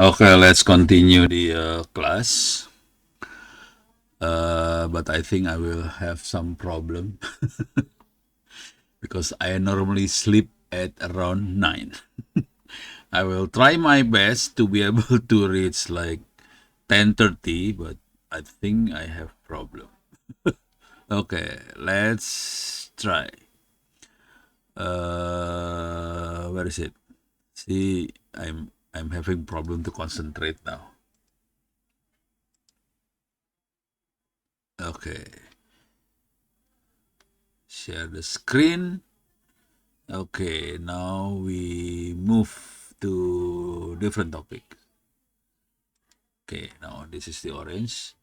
Okay, let's continue the class. But I think I will have some problem because I normally sleep at around 9. I will try my best to be able to reach like 10:30, but I think I have problem. Okay, let's try. Where is it? See, I'm having problem to concentrate now. Okay, share the screen. Okay, now we move to different topic. Okay, now this is the orange.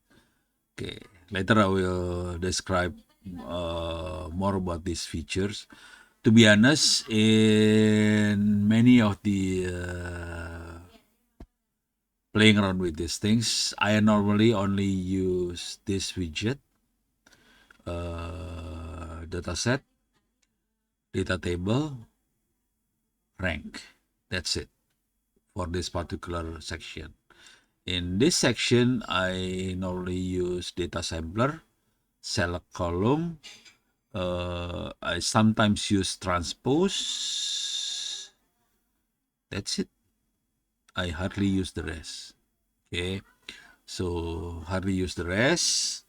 Okay, later I will describe more about these features. To be honest, in many of the playing around with these things, I normally only use this widget, dataset, data table, rank. That's it for this particular section. In this section, I normally use data sampler, select column. I sometimes use transpose. That's it. I hardly use the rest. Okay, so hardly use the rest.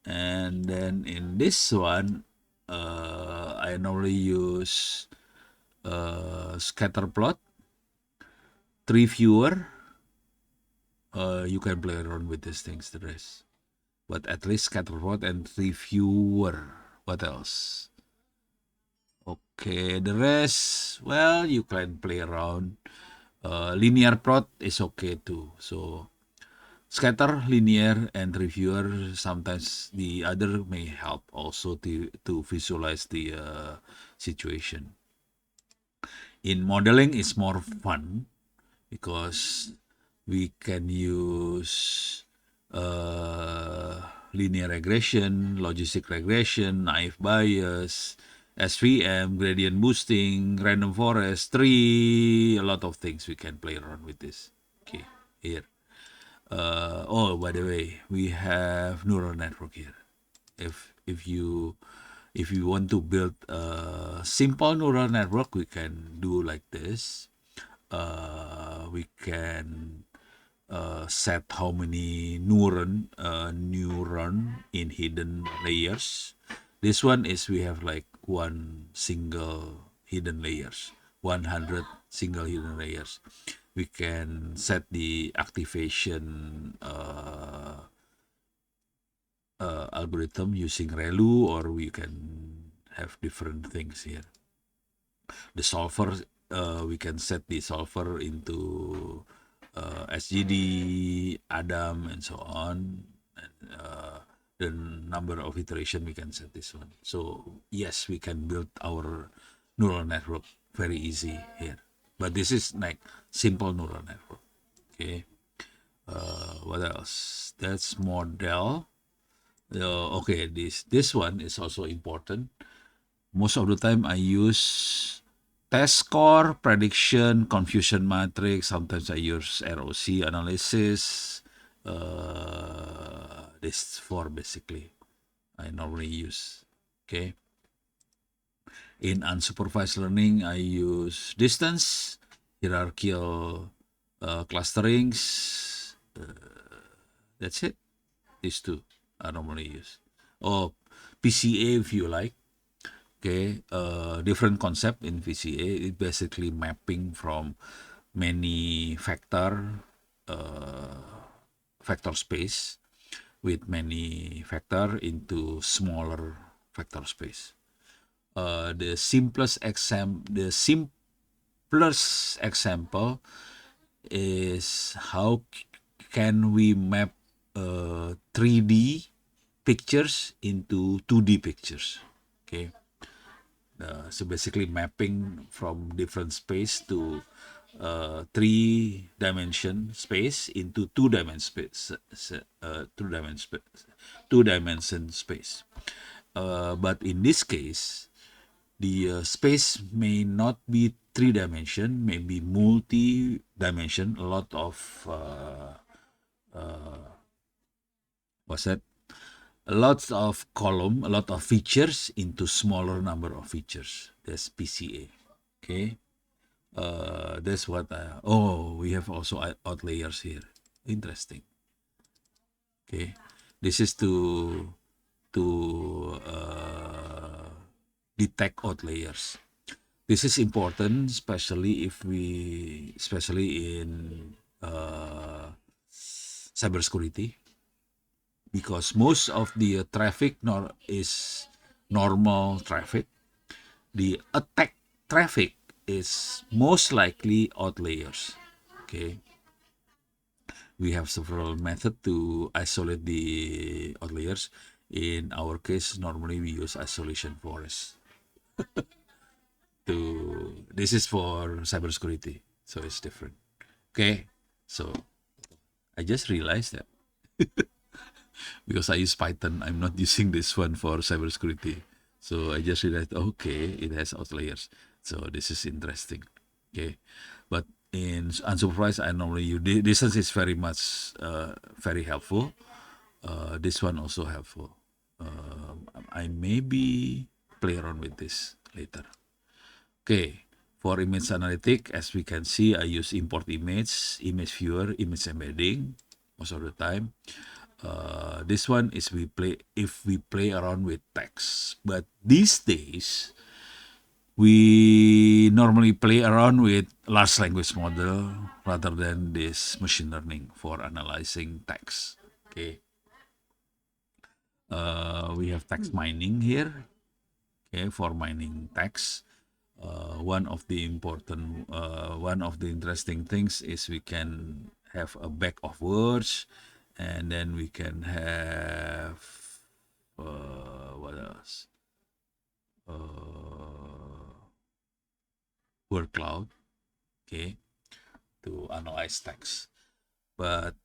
And then in this one, I normally use scatter plot, tree viewer. You can play around with these things, the rest. But at least scatter plot and tree viewer. What else? Okay, the rest, well, you can play around. Linear plot is okay too. So scatter, linear, and reviewer. Sometimes the other may help also to visualize the situation. In modeling, it's more fun because we can use linear regression, logistic regression, naive Bayes, SVM, gradient boosting, random forest, tree, a lot of things we can play around with this. Okay, here. Oh, by the way, we have neural network here. If you want to build a simple neural network, we can do like this. We can set how many neuron in hidden layers. This one is we have like one single hidden layers, 100 single hidden layers. We can set the activation algorithm using ReLU, or we can have different things here. The solver, we can set the solver into SGD, Adam, and so on. And the number of iteration we can set this one. So yes, we can build our neural network very easy here. But this is like simple neural network. Okay. What else? That's model. Okay, this one is also important. Most of the time I use test score, prediction, confusion matrix. Sometimes I use ROC analysis. This four basically I normally use. Okay. In unsupervised learning, I use distance, hierarchical clusterings. That's it. These two I normally use. Oh, PCA if you like. Okay, different concept in VCA. It basically mapping from many vector space with many vector into smaller vector space. The simplest example is how can we map 3D pictures into 2D pictures. Okay, so basically mapping from different space to three dimension space into two dimension space. But in this case, the space may not be three-dimension, maybe multi-dimension. A lot of what's that? A lot of column, a lot of features into smaller number of features. That's PCA. Okay. That's what. We have also out layers here. Interesting. Okay. This is to detect out layers. This is important, especially especially in cybersecurity, because most of the traffic is normal traffic. The attack traffic is most likely out layers. Okay, we have several methods to isolate the out layers. In our case, normally we use isolation forest. This is for cybersecurity, so it's different. Okay, so I just realized that because I use Python, I'm not using this one for cybersecurity. So I just realized, okay, it has outliers. So this is interesting. Okay, but in unsupervised, I normally use distance is very much very helpful. This one also helpful. I maybe play around with this later. Okay, for image analytic, as we can see, I use import image, image viewer, image embedding most of the time. This one is if we play around with text, but these days we normally play around with large language model rather than this machine learning for analyzing text. Okay, we have text mining here. Okay, for mining text. One of the interesting things is we can have a bag of words, and then we can have what else? Word cloud, okay, to analyze text. But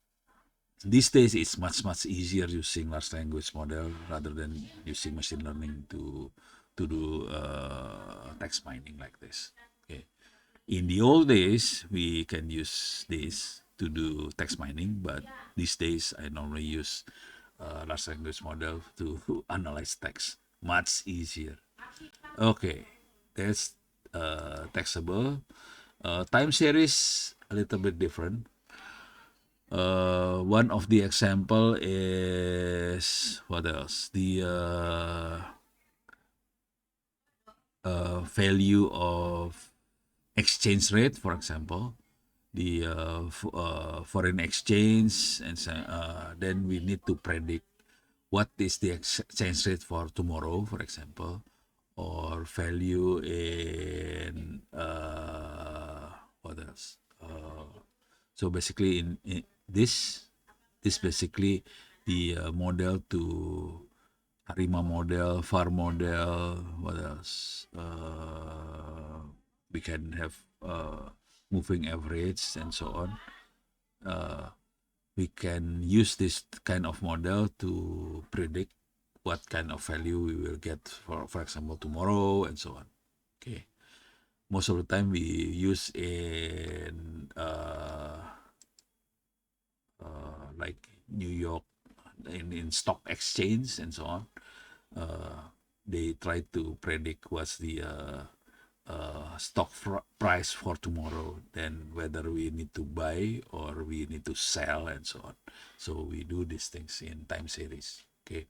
these days it's much easier using large language model rather than using machine learning to do text mining like this. Okay. In the old days, we can use this to do text mining, but these days I normally use large language model to analyze text. Much easier. Okay, that's taxable. Time series a little bit different. One of the example is what else? The value of exchange rate, for example, the foreign exchange, and then we need to predict what is the exchange rate for tomorrow, for example, or value in what else? So basically, in this basically the model to Harima model, FAR model, what else? We can have moving average and so on. We can use this kind of model to predict what kind of value we will get for example, tomorrow and so on. Okay. Most of the time we use in like New York in stock exchange and so on. They try to predict what's the stock price for tomorrow, then whether we need to buy or we need to sell and so on. So we do these things in time series. Okay.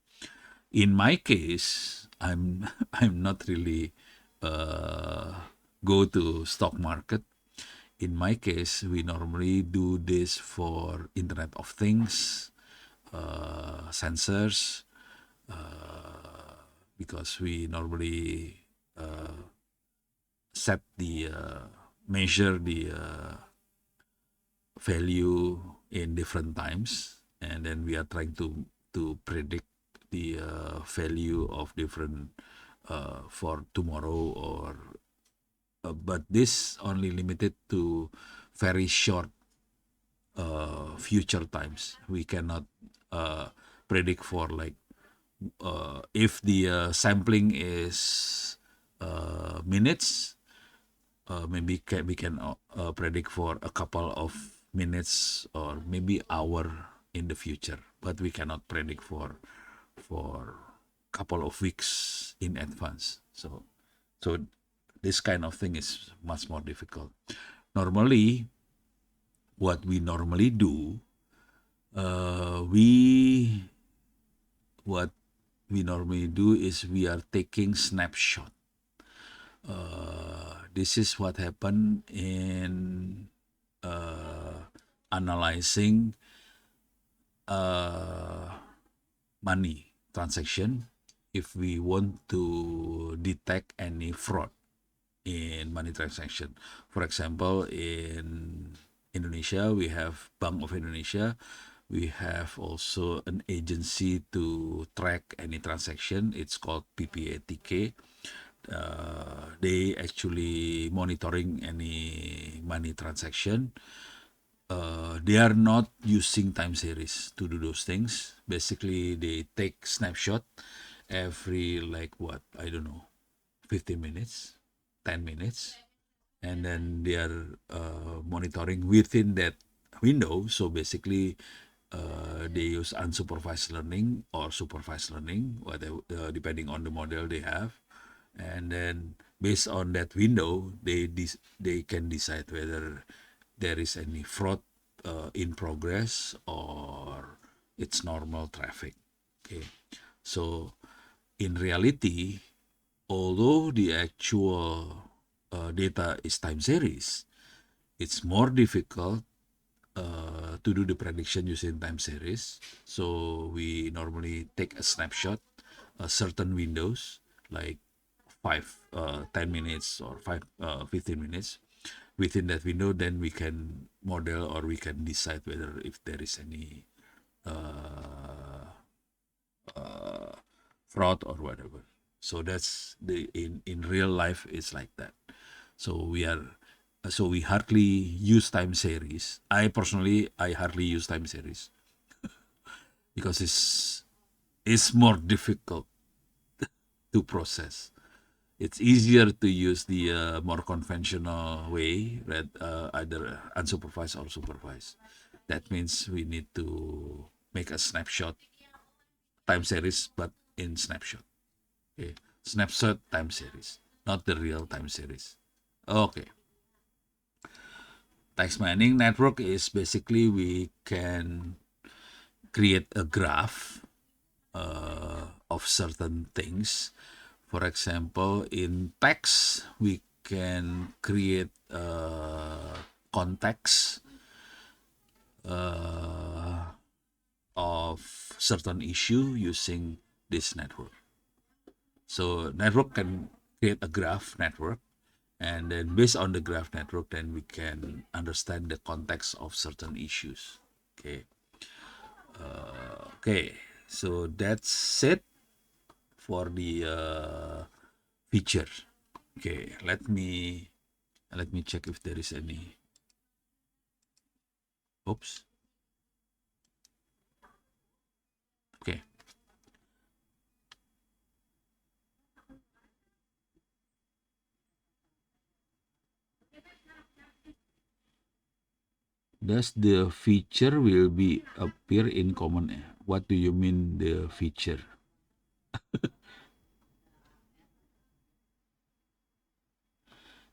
In my case, I'm I'm not really go to stock market. In my case, we normally do this for Internet of Things, sensors, because we normally set the measure the value in different times, and then we are trying to predict the value of different for tomorrow or but this only limited to very short future times. We cannot predict for like if the sampling is minutes. Maybe we can predict for a couple of minutes or maybe hour in the future, but we cannot predict for couple of weeks in advance. So this kind of thing is much more difficult. Normally, what we normally do, we what we normally do is we are taking snapshot. This is what happened in analyzing money transaction if we want to detect any fraud in money transaction. For example, in Indonesia, we have Bank of Indonesia. We have also an agency to track any transaction. It's called PPATK. They actually monitoring any money transaction. They are not using time series to do those things. Basically, they take snapshot every like what, I don't know, 15 minutes, 10 minutes, and then they are monitoring within that window. So basically, they use unsupervised learning or supervised learning, whatever, depending on the model they have, and then based on that window, they can decide whether there is any fraud in progress or it's normal traffic. Okay, so in reality, although the actual data is time series, it's more difficult to do the prediction using time series. So we normally take a snapshot, certain windows like 10 minutes or 15 minutes. Within that window, then we can model or we can decide whether if there is any fraud or whatever. So that's the in real life it's like that. So we hardly use time series. I hardly use time series because it's more difficult to process. It's easier to use the more conventional way, right? Either unsupervised or supervised. That means we need to make a snapshot time series, but in snapshot. Okay, snapshot time series, not the real time series. Okay, text mining network is basically we can create a graph of certain things. For example, in text, we can create context of certain issue using this network. So network can create a graph network, and then based on the graph network, then we can understand the context of certain issues. Okay. Okay. So that's it for the feature. Okay. Let me check if there is any. Oops. Okay. Does the feature will be appear in common? What do you mean the feature?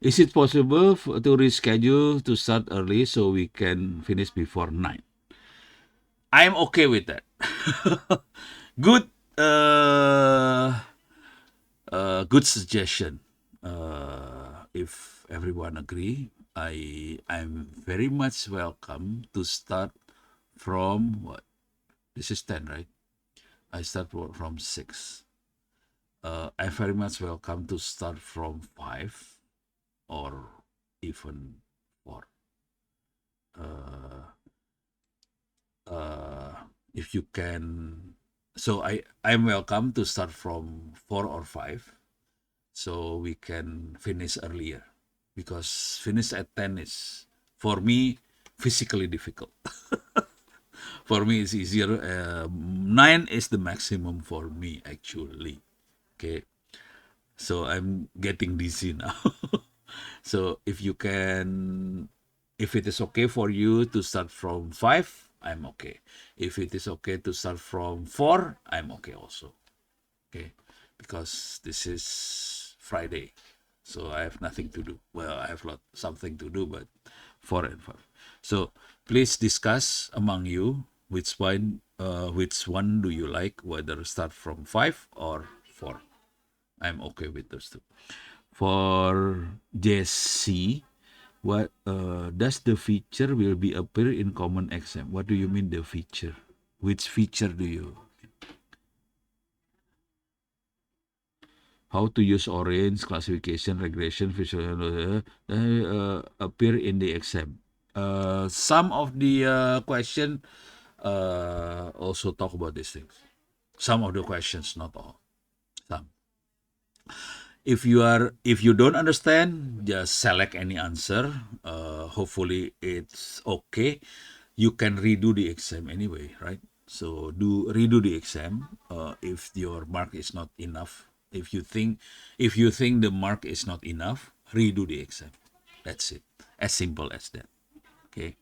Is it possible to reschedule to start early so we can finish before 9? I'm okay with that. Good, good suggestion. If everyone agree, I'm very much welcome to start from what? This is 10, right? I start from 6. I'm very much welcome to start from 5 or even 4. If you can, so I'm welcome to start from 4 or 5 so we can finish earlier, because finish at 10 is for me physically difficult. For me it's easier. 9 is the maximum for me actually. Okay, So I'm getting dizzy now. So if it is okay for you to start from 5, I'm okay. If it is okay to start from 4, I'm okay also. Okay, because this is Friday, so I have nothing to do. Well, I have something to do, but 4 and 5. So please discuss among you which one do you like, whether start from 5 or 4. I'm okay with those two. For Jesse, what does the feature will be appear in common exam? What do you mean the feature? Which feature do you? How to use orange classification, regression, visual appear in the exam. Some of the question also talk about these things. Some of the questions, not all. Some. If you don't understand, just select any answer. Hopefully it's okay. You can redo the exam anyway, right? So redo the exam. If your mark is not enough, if you think the mark is not enough, redo the exam. That's it. As simple as that. Okay,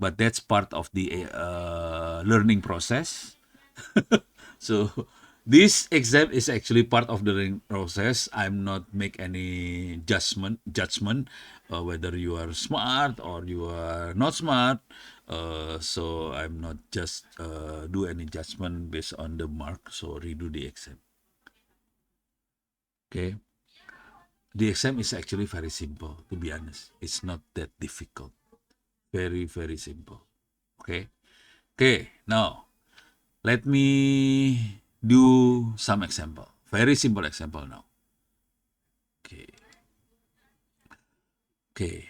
but that's part of the learning process. So this exam is actually part of the learning process. I'm not make any judgment whether you are smart or you are not smart. So I'm not just do any judgment based on the mark. So redo the exam. Okay, the exam is actually very simple. To be honest, it's not that difficult. Very simple. Okay. Okay. Now let me do some example. Very simple example now. Okay. Okay.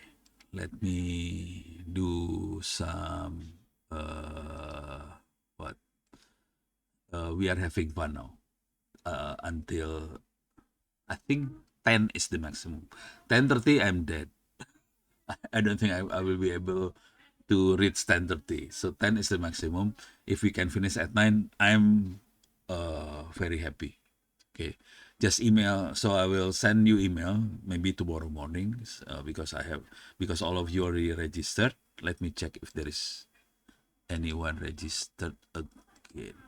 Let me do some what? We are having fun now. Until I think 10 is the maximum. 10:30 I'm dead. I don't think I will be able to reach 10:30. So 10 is the maximum. If we can finish at 9, I'm very happy. Okay, just email. So I will send you email maybe tomorrow morning because all of you already registered. Let me check if there is anyone registered again.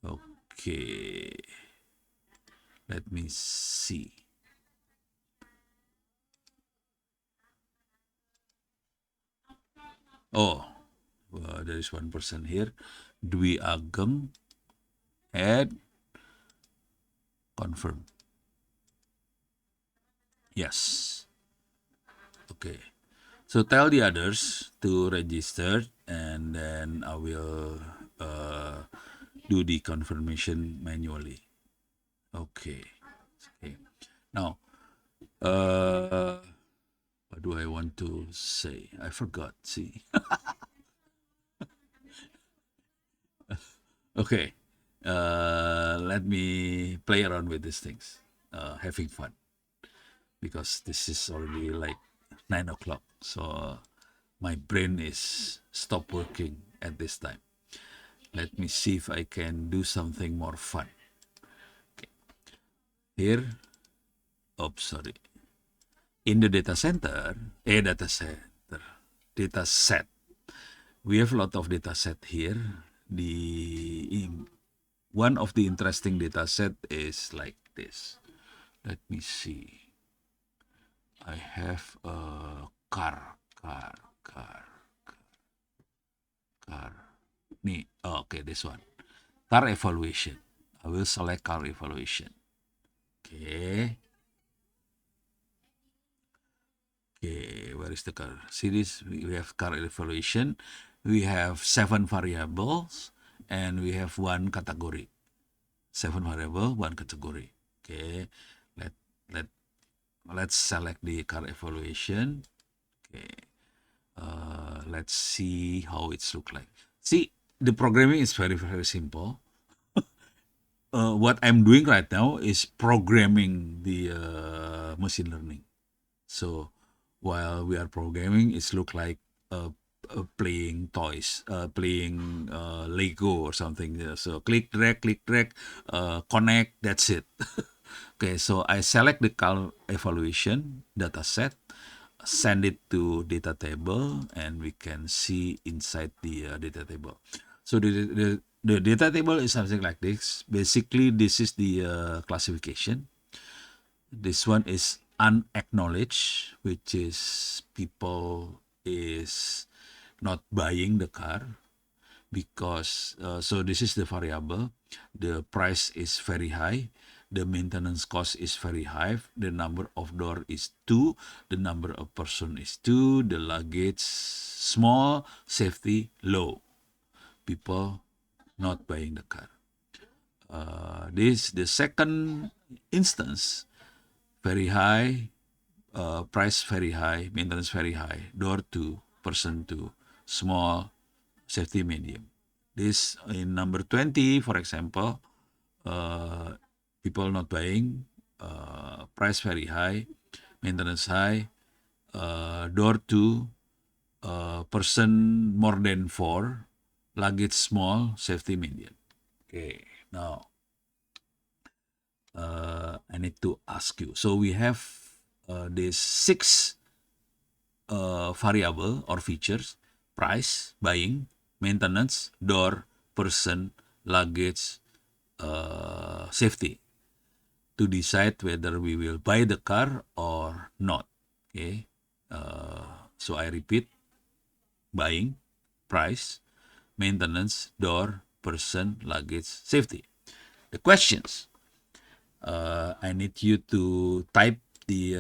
Okay, let me see. Oh, there is one person here. Dwi Ageng, add, confirm. Yes. Okay. So tell the others to register, and then I will do the confirmation manually. Okay. Okay. Now, what do I want to say? I forgot. See. Okay. Let me play around with these things. Having fun because this is already like 9 o'clock. So my brain is stop working at this time. Let me see if I can do something more fun. Okay. Here, sorry. In the data data set. We have a lot of data set here. One of the interesting data set is like this. Let me see. I have a car. Okay, this one. Car evaluation. I will select car evaluation. Okay. Okay, where is the car? Series, we have car evaluation. We have 7 variables and we have 1 category. 7 variable, 1 category. Okay, let let let's select the car evaluation. Okay, let's see how it's look like. See, the programming is very simple. What I'm doing right now is programming the machine learning. So while we are programming, it's look like playing toys, playing Lego or something. Yeah. So click, drag, connect. That's it. Okay, so I select the cal evaluation data set, send it to data table, and we can see inside the data table. So the data table is something like this. Basically, this is the classification. This one is unacknowledged, which is people is not buying the car because so this is the variable. The price is very high, the maintenance cost is very high, the number of door is 2, the number of person is 2, the luggage small, safety low, people not buying the car. This the second instance, very high, price very high, maintenance very high, door 2, person 2, small, safety medium. This in number 20, for example, people not buying, price very high, maintenance high, door 2, person more than 4, luggage small, safety medium. Okay, now I need to ask you. So we have these 6 variable or features: price, buying, maintenance, door, person, luggage, safety, to decide whether we will buy the car or not. Okay, so I repeat: buying, price, maintenance, door, person, luggage, safety. The questions. I need you to type the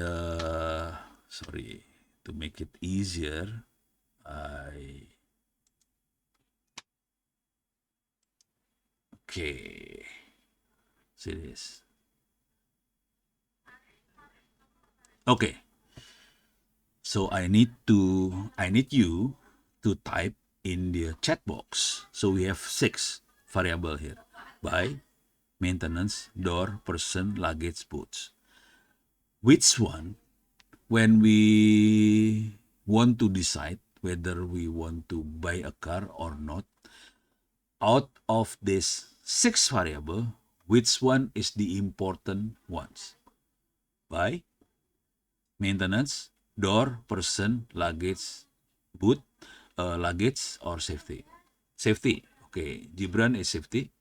sorry, to make it easier. Okay, see this. Okay, so I need you to type in the chat box. So we have 6 variable here: buy, maintenance, door, person, luggage, boots. Which one, when we want to decide whether we want to buy a car or not, out of this 6 variable, which one is the important ones? Buy, maintenance, door, person, luggage, boot, luggage, or safety? Safety. Okay, Gibran is safety.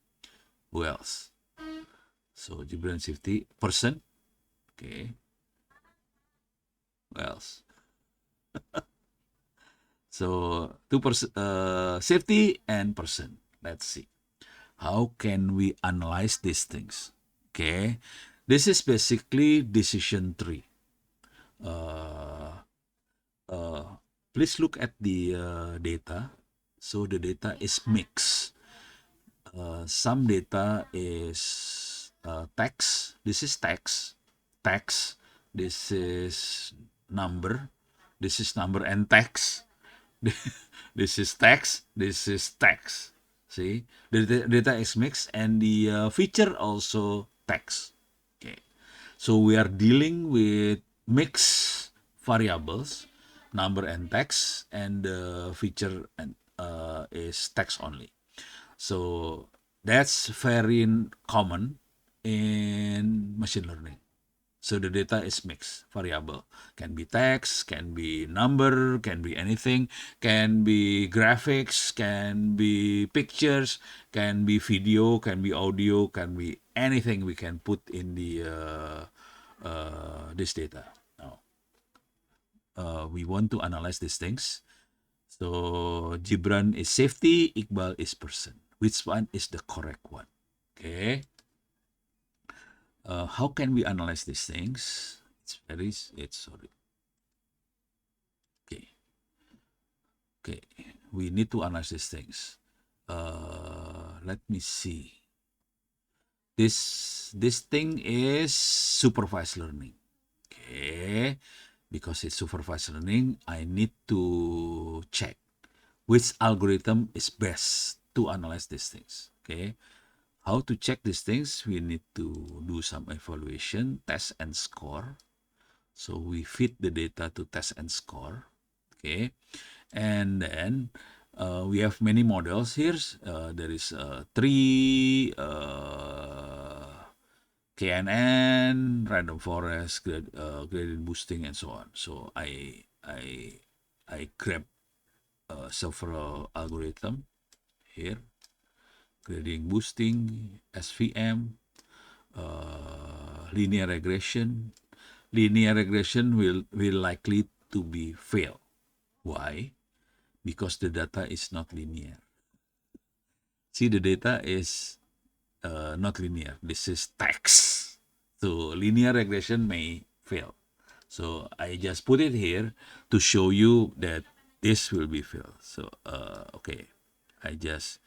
Who else? So Gibran safety. Person. Okay. Who else? So safety and person. Let's see. How can we analyze these things? Okay. This is basically decision tree. Please look at the data. So the data is mixed. Some data is text. This is text. Text. This is number. This is number and text. This is text. This is text. See, the data is mixed, and the feature also text. Okay, so we are dealing with mixed variables, number and text, and the feature and is text only. So that's very common in machine learning. So the data is mixed variable. Can be text, can be number, can be anything, can be graphics, can be pictures, can be video, can be audio, can be anything we can put in the this data. Now, we want to analyze these things. So Gibran is safety, Iqbal is person. Which one is the correct one? Okay. How can we analyze these things? It's sorry. Okay. Okay. We need to analyze these things. Let me see. This thing is supervised learning. Okay. Because it's supervised learning, I need to check which algorithm is best to analyze these things. Okay. How to check these things? We need to do some evaluation, test and score. So we feed the data to test and score. Okay. And then we have many models here. There is 3 KNN, random forest, gradient boosting, and so on. So I grab several algorithm here: gradient boosting, SVM, linear regression. Linear regression will likely to be fail. Why? Because the data is not linear. See, the data is not linear. This is text. So linear regression may fail. So I just put it here to show you that this will be fail. So okay, I just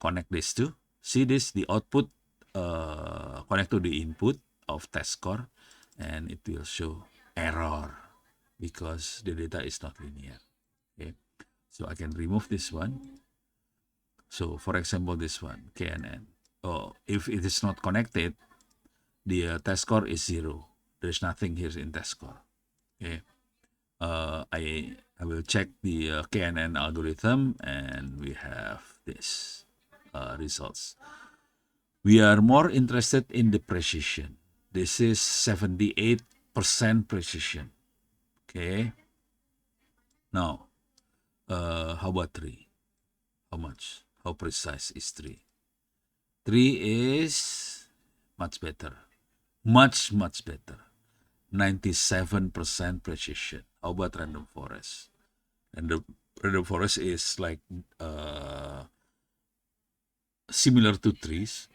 connect these two. See this, the output connect to the input of test score, and it will show error because the data is not linear. Okay, so I can remove this one. So for example, this one, KNN. Oh, if it is not connected, the test score is 0. There's nothing here in test score. Okay. I will check the KNN algorithm, and we have this results. We are more interested in the precision. This is 78% precision. Okay. Now, how about 3? How much? How precise is 3? 3 is much better. Much better. 97% precision. How about random forest? And the random forest is like similar to trees.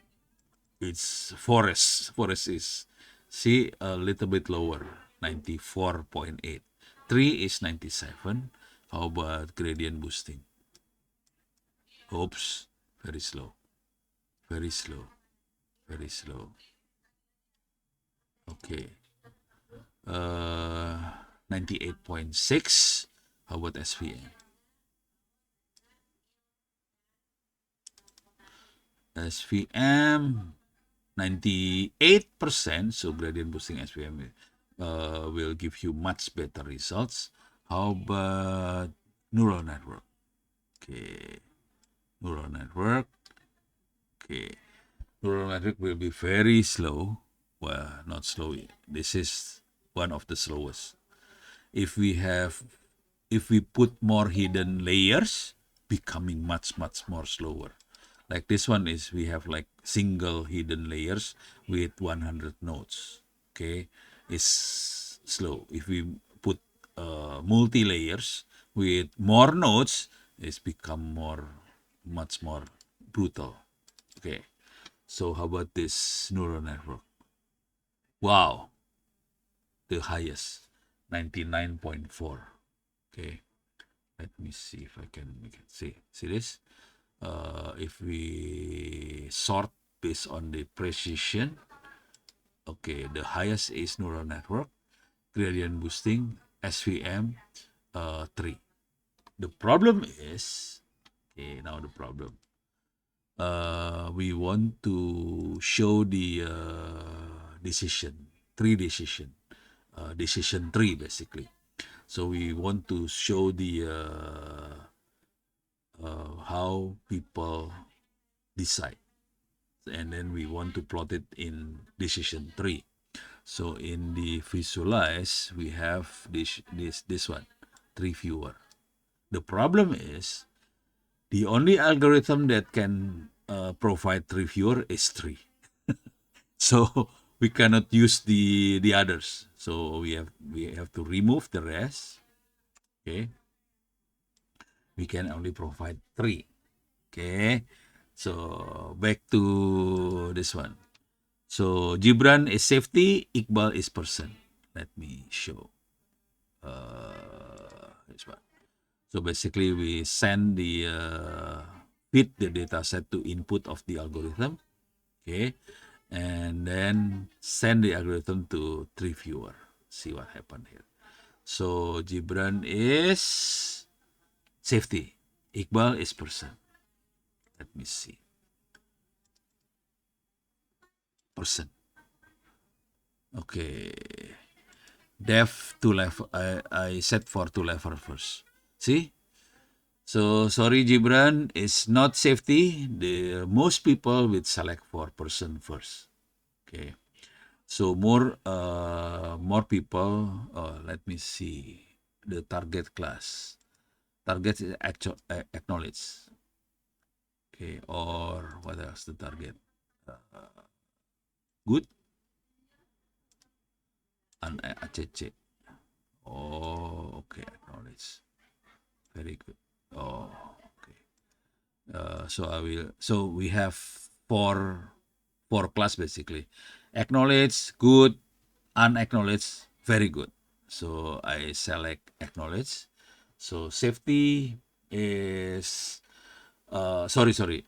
It's forest. Forest is, see, a little bit lower, 94.8. Tree is 97. How about gradient boosting? Oops, very slow. Very slow. Very slow. Okay. 98.6. How about SVM? SVM 98%. So gradient boosting SVM will give you much better results. How about neural network? Okay, neural network. Okay, neural network will be very slow. Well, not slow. This is one of the slowest. If we put more hidden layers, becoming much more slower. Like this one is, we have like single hidden layers with 100 nodes. Okay, it's slow. If we put multi layers with more nodes, it's become much more brutal. Okay, so how about this neural network? Wow, the highest, 99.4. Okay, let me see if I can see this. If we sort based on the precision, okay, the highest is neural network, gradient boosting, SVM, 3. The problem is, okay, now the problem. We want to show the decision, decision tree basically. So we want to show the how people decide, and then we want to plot it in decision tree. So in the visualize, we have this one, tree viewer. The problem is the only algorithm that can provide tree viewer is tree. So we cannot use the others. So we have to remove the rest. Okay. We can only provide 3. Okay. So back to this one. So Gibran is safety, Iqbal is person. Let me show this one. So basically we send the feed the data set to input of the algorithm. Okay. And then send the algorithm to tree viewer. See what happened here. So Gibran is safety. Iqbal is person. Let me see. Person. Okay. Dev to level. I set for to level first. See? So sorry, Gibran is not safety. The most people will select for person first. Okay. So more people. Let me see the target class. Target is actual acknowledge. Okay. Or what else? The target. Good and ACC. Oh, okay. Acknowledge. Very good. Oh, okay. So I will. So we have four class basically. Acknowledge, good, unacknowledged, very good. So I select acknowledge. So safety is sorry.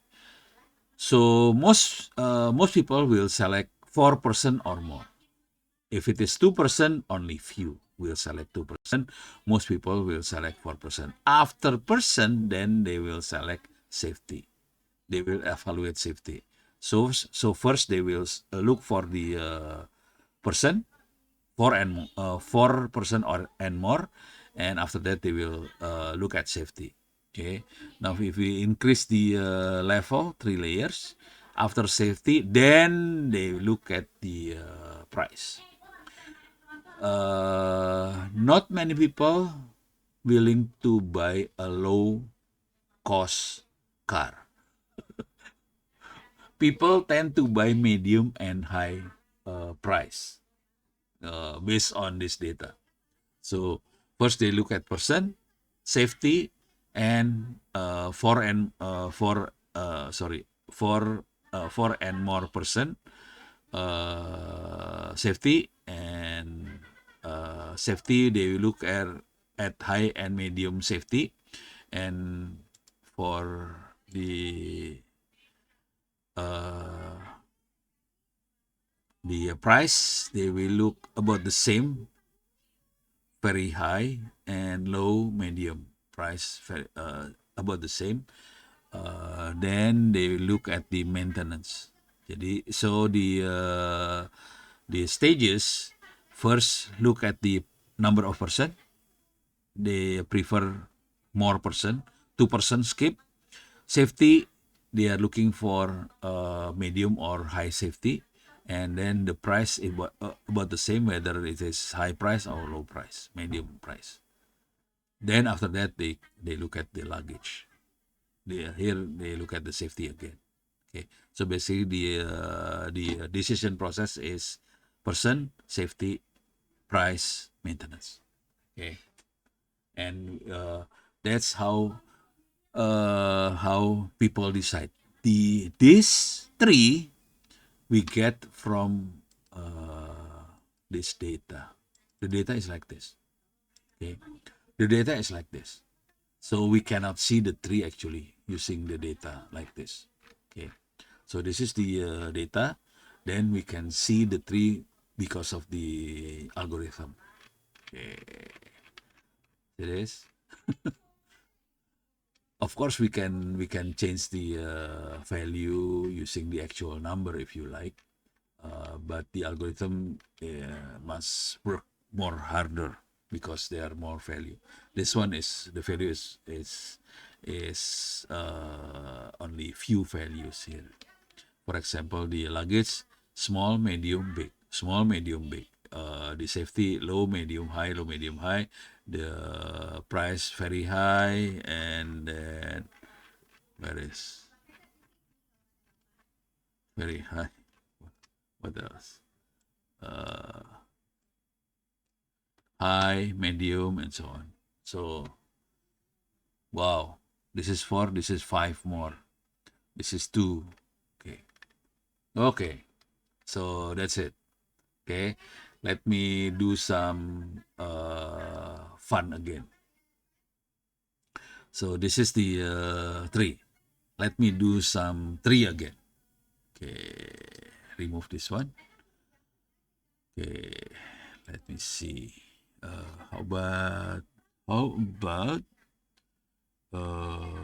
So most people will select 4% or more. If it is 2%, only few will select 2%. Most people will select 4%. After person, then they will select safety. They will evaluate safety. So first they will look for the person, 4% or and more, and after that they will look at safety. Okay. Now if we increase the level 3 layers after safety, then they look at the price. Not many people willing to buy a low cost car. People tend to buy medium and high price based on this data. So first they look at person, safety, and four and more person safety, and safety they look at high and medium safety, and for uh, the price they will look about the same, very high and low, medium price about the same. Then they look at the maintenance. Jadi so the stages first look at the number of person. They prefer more person. 2% skip. Safety, they are looking for medium or high safety, and then the price is about the same, whether it is high price or low price, medium price. Then after that they look at the luggage. Here they look at the safety again. Okay, so basically the decision process is person, safety, price, maintenance. Okay, and that's how people decide. These three we get from this data. The data is like this. Okay, the data is like this. So we cannot see the tree actually using the data like this. Okay, so this is the data. Then we can see the tree because of the algorithm. Okay, it is. Of course, we can change the value using the actual number if you like, but the algorithm must work more harder because they are more value. This one is the value is only few values here. For example, the luggage small, medium, big, small, medium, big. The safety low, medium, high, low, medium, high. The price very high, and then where is very high? What else? High, medium, and so on. So wow, this is 4, this is 5 more, this is 2. Okay, okay. So that's it. Okay, let me do some fun again. So this is the 3. Let me do some 3 again. Okay, remove this one. Okay, let me see. How about how about uh,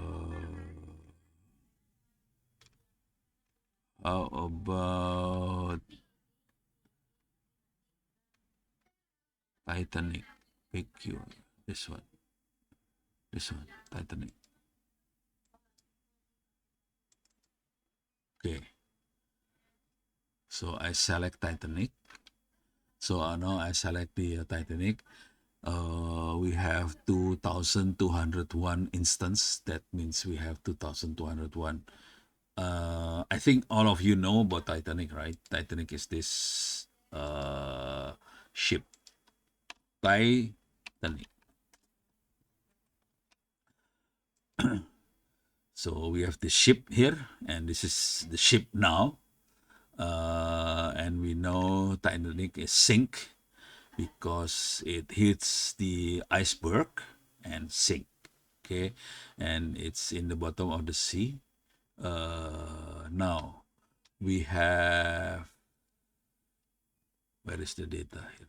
how about Titanic? PQ. This one. This one. Titanic. Okay. So I select Titanic. So now I select the Titanic. We have 2,201 instance. That means we have 2,201. I think all of you know about Titanic, right? Titanic is this ship. Titanic. So we have the ship here, and this is the ship now. And we know Titanic is sink because it hits the iceberg and sink. Okay, and it's in the bottom of the sea. Now we have, where is the data here?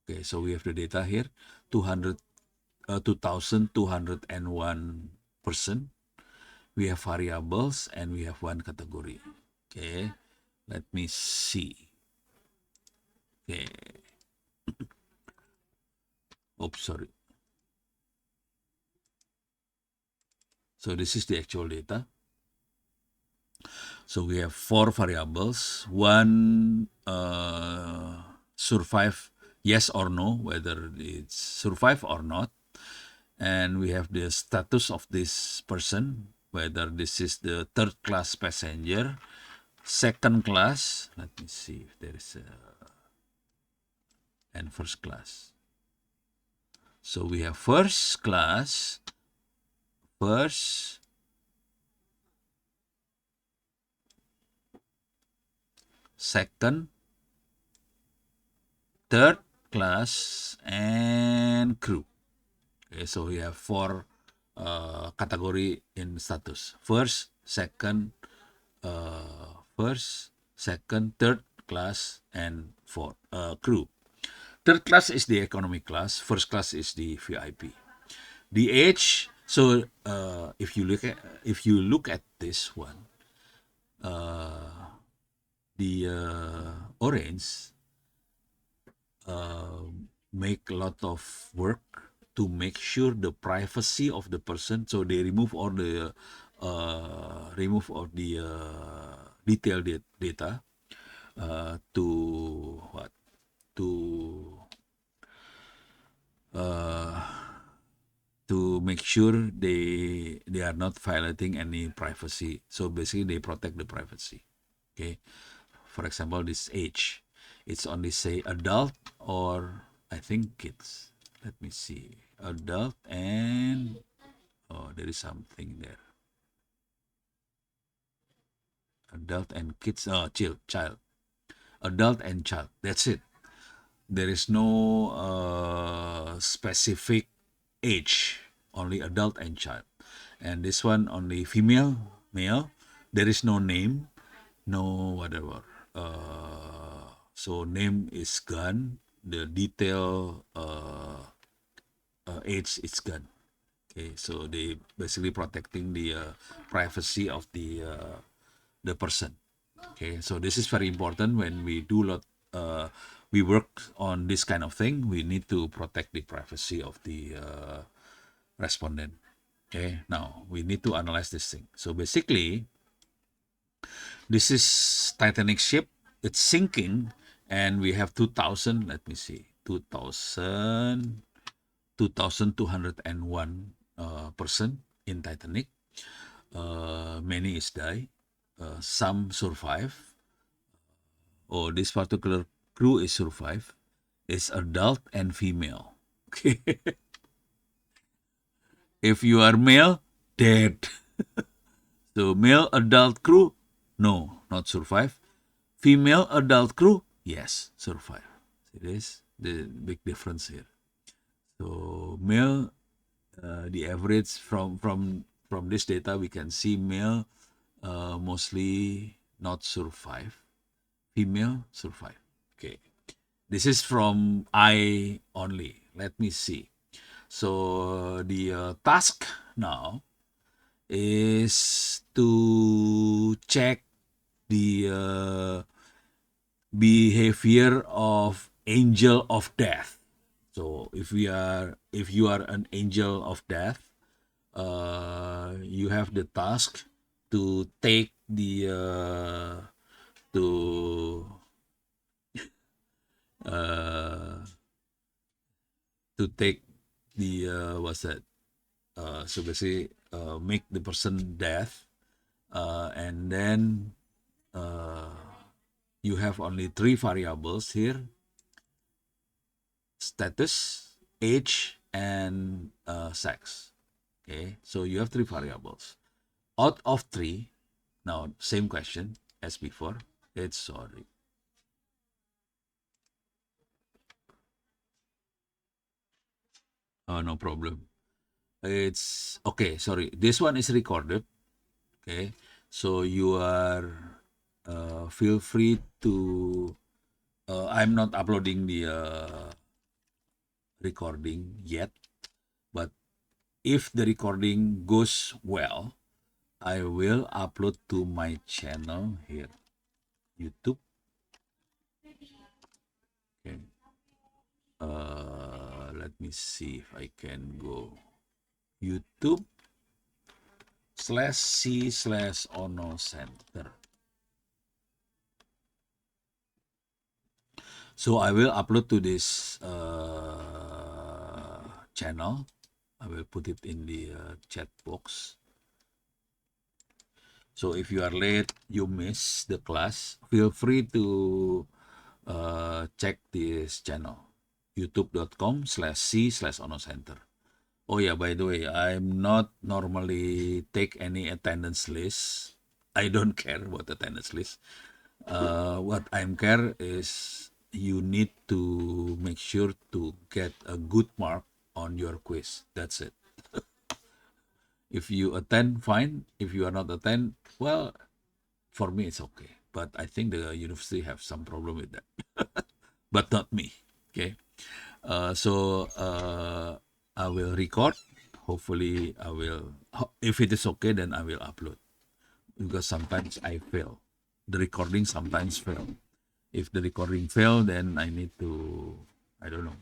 Okay, so we have the data here, 2,201 person. We have variables and we have one category. Okay, let me see. Okay. Oops, sorry. So this is the actual data. So we have 4 variables. One survive, yes or no, whether it's survive or not. And we have the status of this person, whether this is the third class passenger, second class. Let me see if there is and first class. So we have first class, second, third class, and crew. Okay, so we have 4 category in status: first, second, third class, and crew. Third class is the economy class. First class is the VIP. The age. So if you look at this one, the orange make a lot of work to make sure the privacy of the person. So they remove all the detailed data to what uh, to make sure they are not violating any privacy. So basically, they protect the privacy. Okay, for example, this age, it's only say adult or I think kids. Let me see, adult and there is something there. Adult and kids. Oh, child. Adult and child. That's it. There is no specific age, only adult and child. And this one only female, male. There is no name, no whatever. So name is gun. The detail age is gun. Okay, so they basically protecting the privacy of the person. Okay, so this is very important when we do we work on this kind of thing. We need to protect the privacy of the respondent. Okay, now we need to analyze this thing. So basically, this is Titanic ship. It's sinking, and we have 2,000. Let me see, 2,201 person in Titanic. Many is die. Some survive. Oh, this particular crew is survive. It's adult and female. Okay. If you are male, dead. So male adult crew, no, not survive. Female adult crew, yes, survive. It is the big difference here. So male, the average from this data we can see male mostly not survive. Female survive. Okay, this is from I only. Let me see. So the task now is to check the behavior of angel of death. So if you are an angel of death, you have the task to take the to uh, take the what's that? So basically, make the person deaf, and then you have only three variables here: status, age, and sex. Okay, so you have three variables. Out of three, now same question as before. It's sorry. Oh, no problem. It's okay. Sorry, this one is recorded. Okay, so you are feel free to. I'm not uploading the recording yet, but if the recording goes well, I will upload to my channel here, YouTube. Okay. Let me see if I can go YouTube /C/Ono Center. So I will upload to this channel. I will put it in the chat box. So if you are late, you miss the class, feel free to check this channel, youtube.com/C/Ono Center. Oh yeah, by the way, I'm not normally take any attendance list. I don't care about attendance list. What I'm care is you need to make sure to get a good mark on your quiz. That's it. If you attend, fine. If you are not attend, well, for me it's okay. But I think the university have some problem with that. But not me. Okay. So I will record. Hopefully, I will. If it is okay, then I will upload. Because sometimes I fail. The recording sometimes fail. If the recording fail, then I need to. I don't know.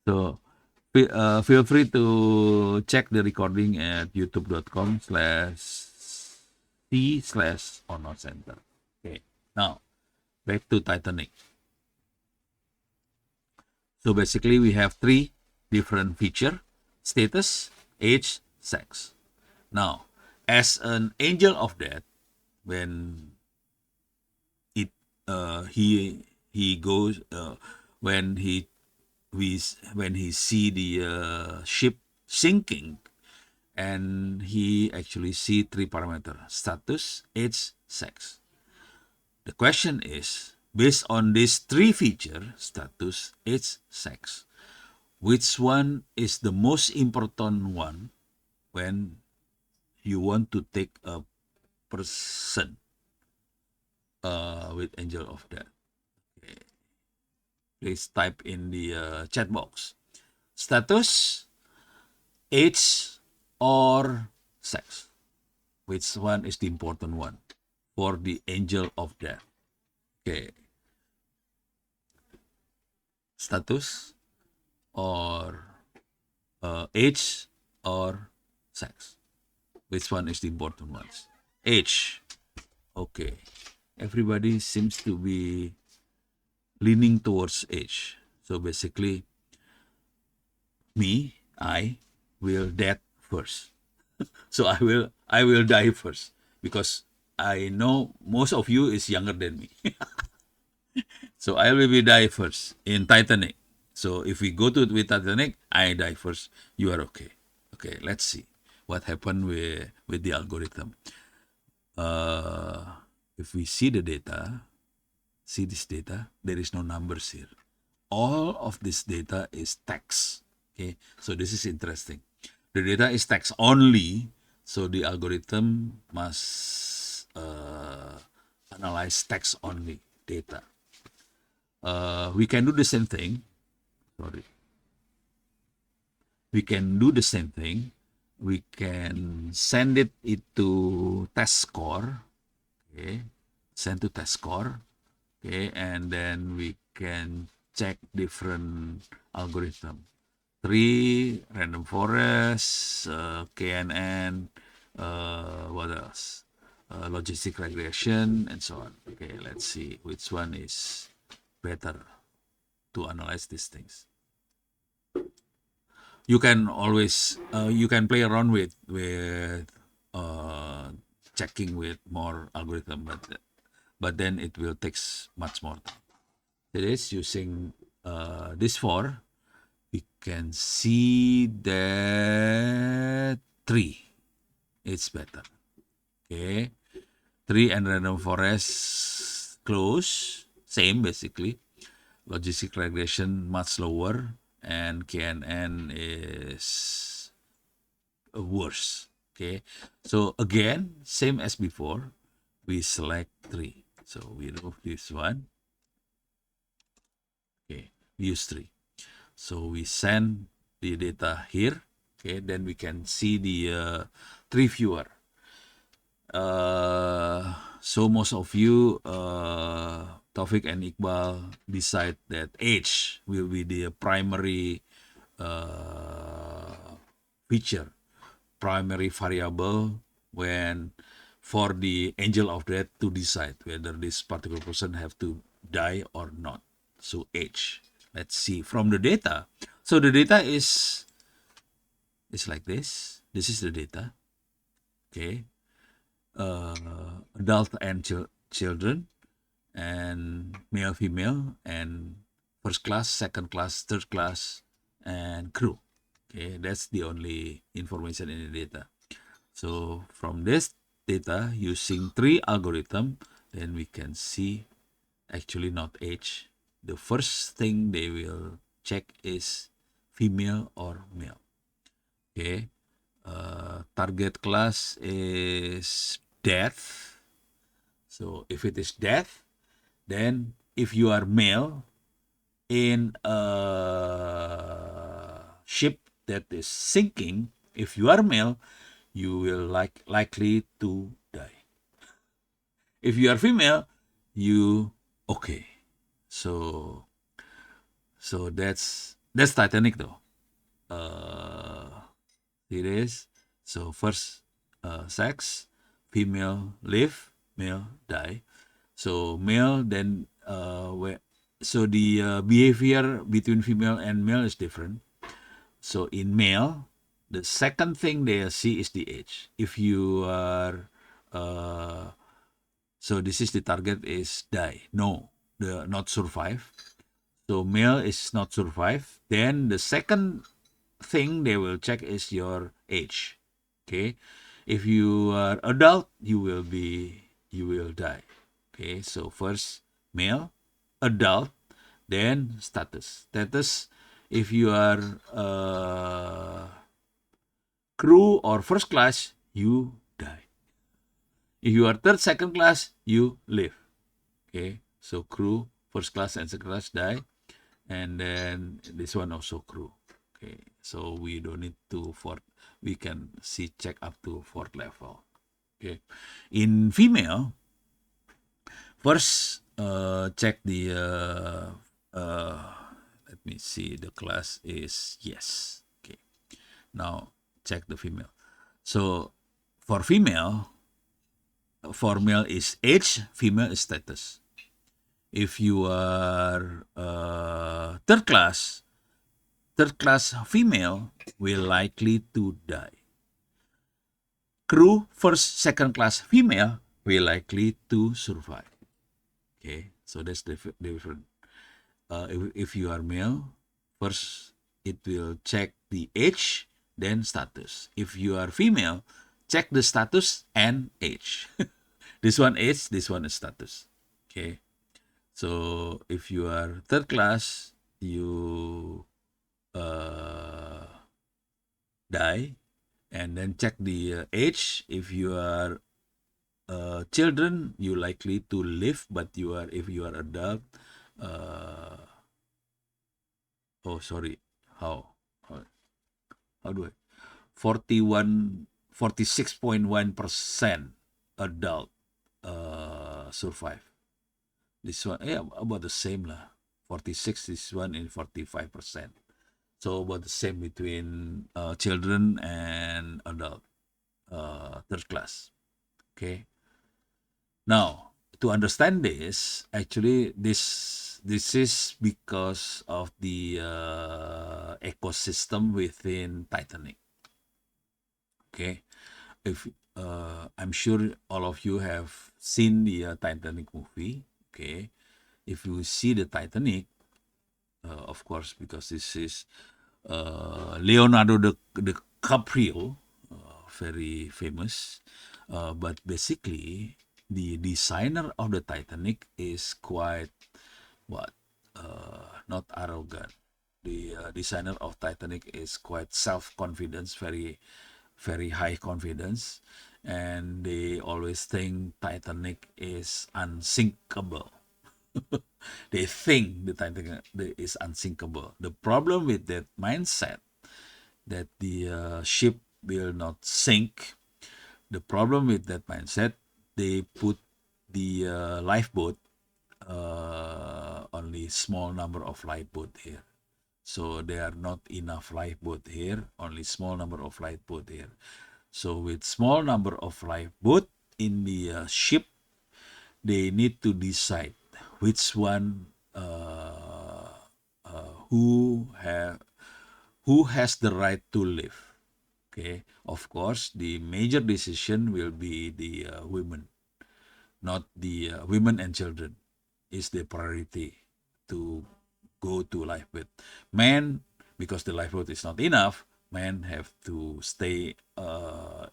So feel free to check the recording at youtube.com/C/Ono Center. Okay. Now back to Titanic. So basically we have three different feature: status, age, sex. Now, as an angel of death, when it he goes when he when he see the ship sinking, and he actually see three parameter: status, age, sex. The question is, based on these three feature: status, age, sex, which one is the most important one when you want to take a person with angel of death? Okay. Please type in the chat box: status, age, or sex. Which one is the important one for the angel of death? Okay. Status or age or sex? Which one is the important ones? Age. Okay. Everybody seems to be leaning towards age. So basically, I will dead first. So I will die first because I know most of you is younger than me. So I will be die first in Titanic. So if we go to with Titanic, I die first. You are okay. Okay, let's see what happened with the algorithm. If we see the data, see this data, there is no numbers here. All of this data is text. Okay, so this is interesting. The data is text only, so the algorithm must analyze text only data. We can do the same thing. Sorry. We can do the same thing. We can send it into test score. Okay, send to test score. Okay, and then we can check different algorithm. 3, random forest, KNN, what else? logistic regression, and so on. Okay, let's see which one is better to analyze these things. You can always you can play around with checking with more algorithm, but then it will takes much more time. It is using this four. We can see that 3 it's better. Okay, 3 and random forest close, same basically. Logistic regression much lower, and KNN is worse. Okay, so again, same as before, we select 3. So we remove this one. Okay, we use 3. So we send the data here. Okay, then we can see the 3 viewer. So most of you, Taufik and Iqbal, decide that age will be the primary feature, primary variable when for the angel of death to decide whether this particular person have to die or not. So age. Let's see from the data. So the data is like this. This is the data. Okay. Adult and children, and male, female, and first class, second class, third class, and crew. Okay, that's the only information in the data. So from this data, using 3 algorithm, then we can see actually not age. The first thing they will check is female or male. Okay, target class is death. So if it is death, then if you are male in a ship that is sinking, if you are male, you will likely to die. If you are female, you okay. So that's Titanic though. It is. So first sex, female live, male die. So male then so the behavior between female and male is different. So in male, the second thing they see is the age. If you are so this is the target is die. No, the not survive. So male is not survive. Then the second thing they will check is your age. Okay, if you are adult, you will die. Okay, so first male, adult, then status. If you are crew or first class, you die. If you are third, second class, you live. Okay, so crew, first class, and second class die, and then this one also crew. Okay, so we don't need to we can see check up to 4th level. Okay, in female, first check the let me see, the class is yes. Okay, now check the female. So for female, for male is age, female is status. If you are third class female will likely to die. Crew first, second class female will likely to survive. Okay, so that's different. If you are male, first it will check the age, then status. If you are female, check the status and age. This one age, this one is status. Okay, so if you are third class, you die, and then check the age. If you are children, you likely to live, but if you are adult, oh sorry, how do I 46.1% adult survive. This one, yeah, about the same lah. 46 this one in 45%. So about the same between children and adult, third class. Okay. Now, to understand this, actually, this is because of the ecosystem within Titanic. Okay, if I'm sure all of you have seen the Titanic movie. Okay, if you see the Titanic, of course, because this is Leonardo DiCaprio, very famous. But basically, the designer of the Titanic is quite what? Not arrogant. The designer of Titanic is quite self-confidence, very high confidence, and they always think Titanic is unsinkable. They think the Titanic is unsinkable. The problem with that mindset that the ship will not sink. The problem with that mindset, they put the lifeboat, only small number of lifeboat here. So there are not enough lifeboat here, only small number of lifeboat here. So with small number of lifeboat in the ship, they need to decide which one who have who has the right to live. Okay, of course, the major decision will be the women, not the women and children is the priority to go to lifeboat. Men, because the lifeboat is not enough, men have to stay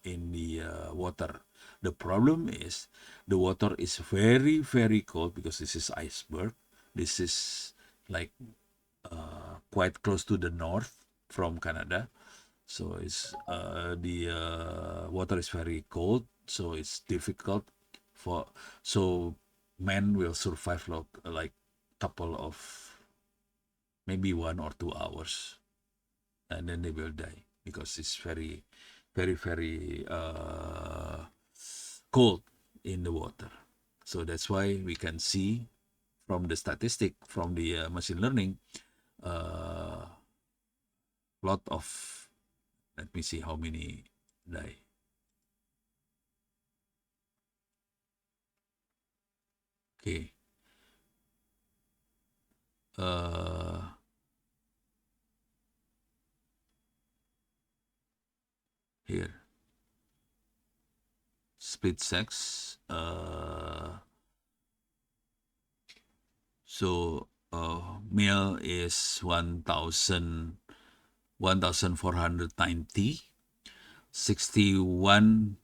in the water. The problem is the water is very, very cold because this is iceberg. This is like quite close to the north from Canada. So it's the water is very cold, so it's difficult for so men will survive like couple of maybe 1 or 2 hours, and then they will die because it's very, very, very cold in the water. So that's why we can see from the statistic from the machine learning, lot of, let me see how many die. Okay. Uh, Here, split sex. So male is 1,490, 61.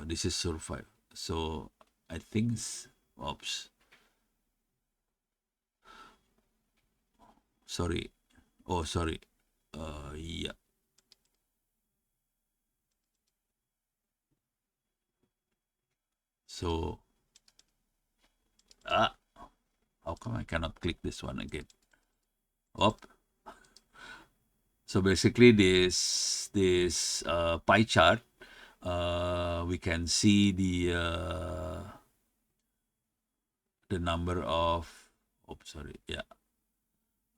This is survive. So I think, oops, sorry. Oh, sorry. Yeah. So, ah, how come I cannot click this one again? Oh, so basically this pie chart, we can see the number of, oh sorry, yeah,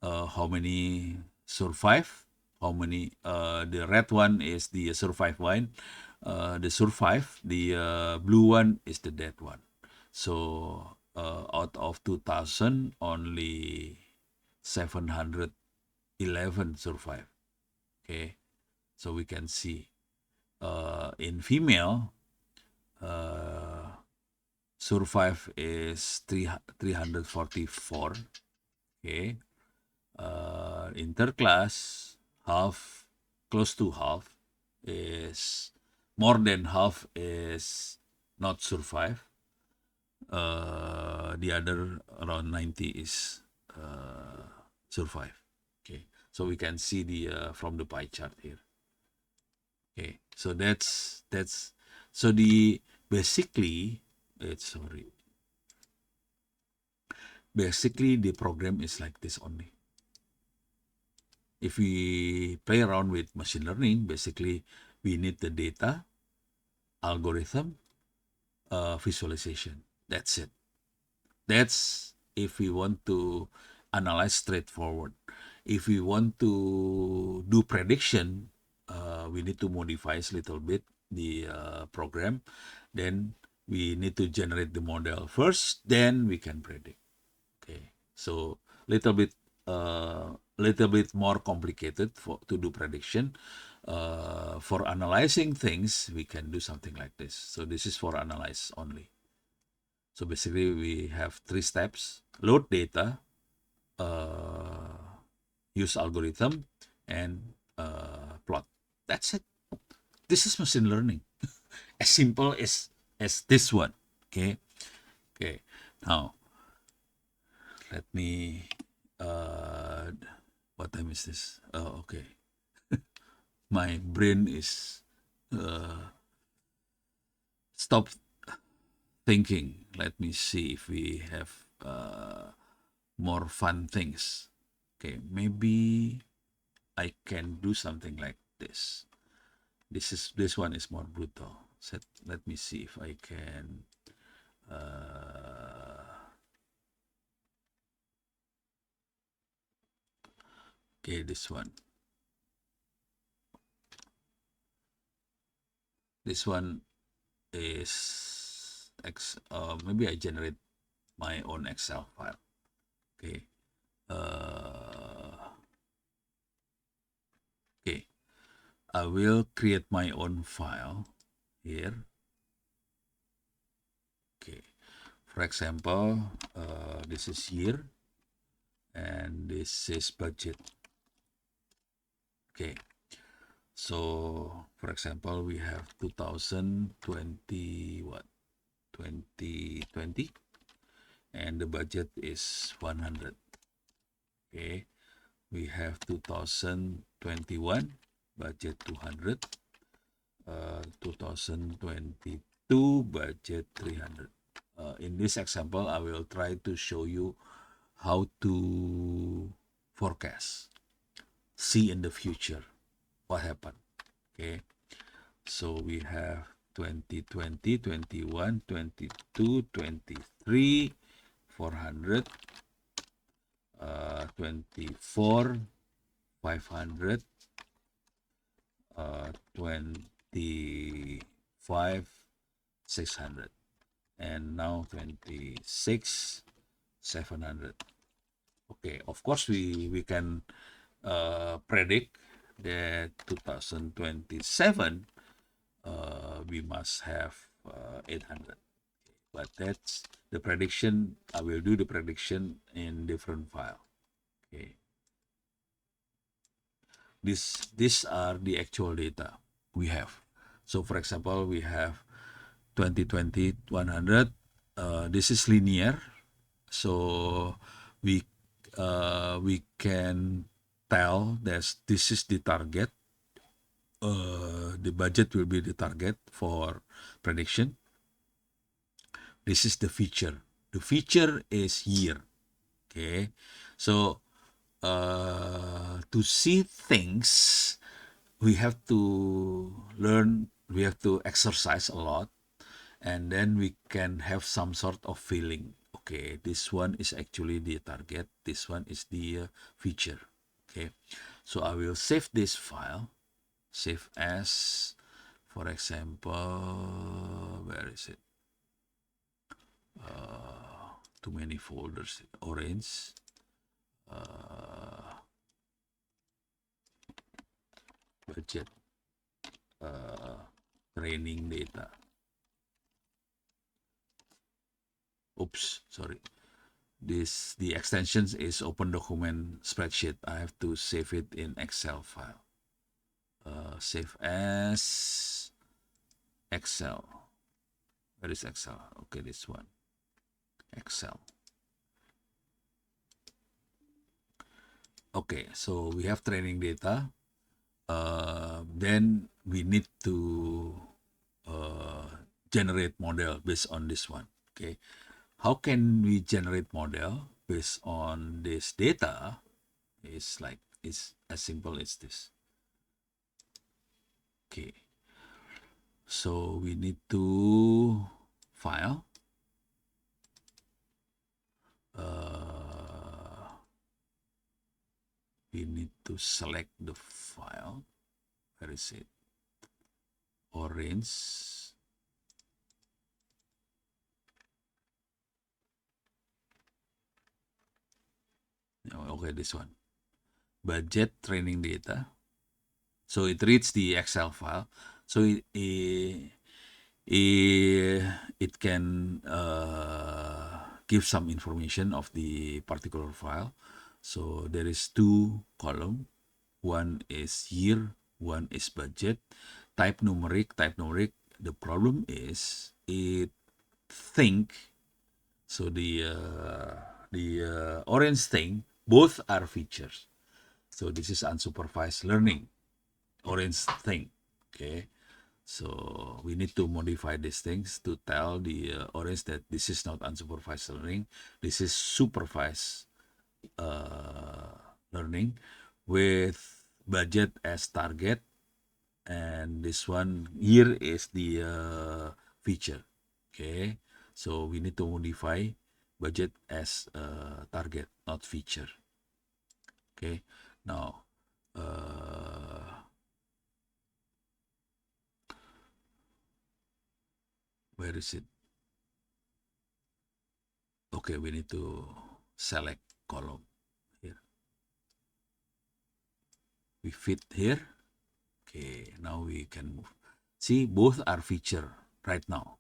how many survive, how many, the red one is the survive one, the survive, the blue one is the dead one. So out of 2000, only 711 survive. Okay, so we can see in female, survive is 344. Okay, interclass, half, close to half is, more than half is not survive. The other around 90 is survive. Okay, so we can see the from the pie chart here. Okay, so that's so the basically it's sorry basically the program is like this only. If we play around with machine learning, basically we need the data, algorithm, visualization. That's it. That's if we want to analyze straightforward. If we want to do prediction, we need to modify a little bit the program. Then we need to generate the model first, then we can predict. Okay, so little bit more complicated to do prediction. For analyzing things, we can do something like this. So this is for analyze only. So basically, we have 3 steps: load data, use algorithm, and plot. That's it. This is machine learning. As simple as this one. Okay. Okay. Now, let me. What time is this? Oh, okay. My brain is stop thinking. Let me see if we have more fun things. Okay, maybe I can do something like this. This one is more brutal. Let me see if I can. Okay, this one. This one is maybe I generate my own Excel file. Okay. Okay. I will create my own file here. Okay. For example, this is year and this is budget. Okay. So, for example, we have 2020 what? 2020 and the budget is 100. Okay. We have 2021 budget 200. 2022 budget 300. In this example, I will try to show you how to forecast, see in the future what happened. Okay, so we have 2020, 21, 22, 23, 400, 24, 500, 25, 600, and now 26, 700. Okay, of course we can predict that 2027 we must have 800, but that's the prediction. I will do the prediction in different file. Okay, these are the actual data we have. So for example, we have 2020 100. This is linear, so we can tell that this is the target. The budget will be the target for prediction. This is the feature. The feature is year. Okay, so to see things, we have to learn. We have to exercise a lot, and then we can have some sort of feeling. Okay, this one is actually the target. This one is the feature. Okay, so I will save this file. Save as, for example, where is it? Too many folders. Orange. Budget. Training data. Oops, sorry. The extensions is open document spreadsheet. I have to save it in Excel file. Save as Excel. Where is Excel? Okay, this one. Excel. Okay, so we have training data. Then we need to generate model based on this one. Okay, how can we generate model based on this data? It's as simple as this. Okay, so we need to file. We need to select the file. Where is it? Orange. Okay, this one. Budget training data. So it reads the Excel file. So it can give some information of the particular file. So there is two column. One is year, one is budget. Type numeric. The problem is it think so the orange thing both are features. So this is unsupervised learning. Orange thing. Okay. So we need to modify these things to tell the orange that this is not unsupervised learning. This is supervised learning with budget as target, and this one here is the feature. Okay, so we need to modify budget as target, not feature. Okay, now where is it? Okay, we need to select column here. We fit here. Okay, now we can move. See, both are feature right now.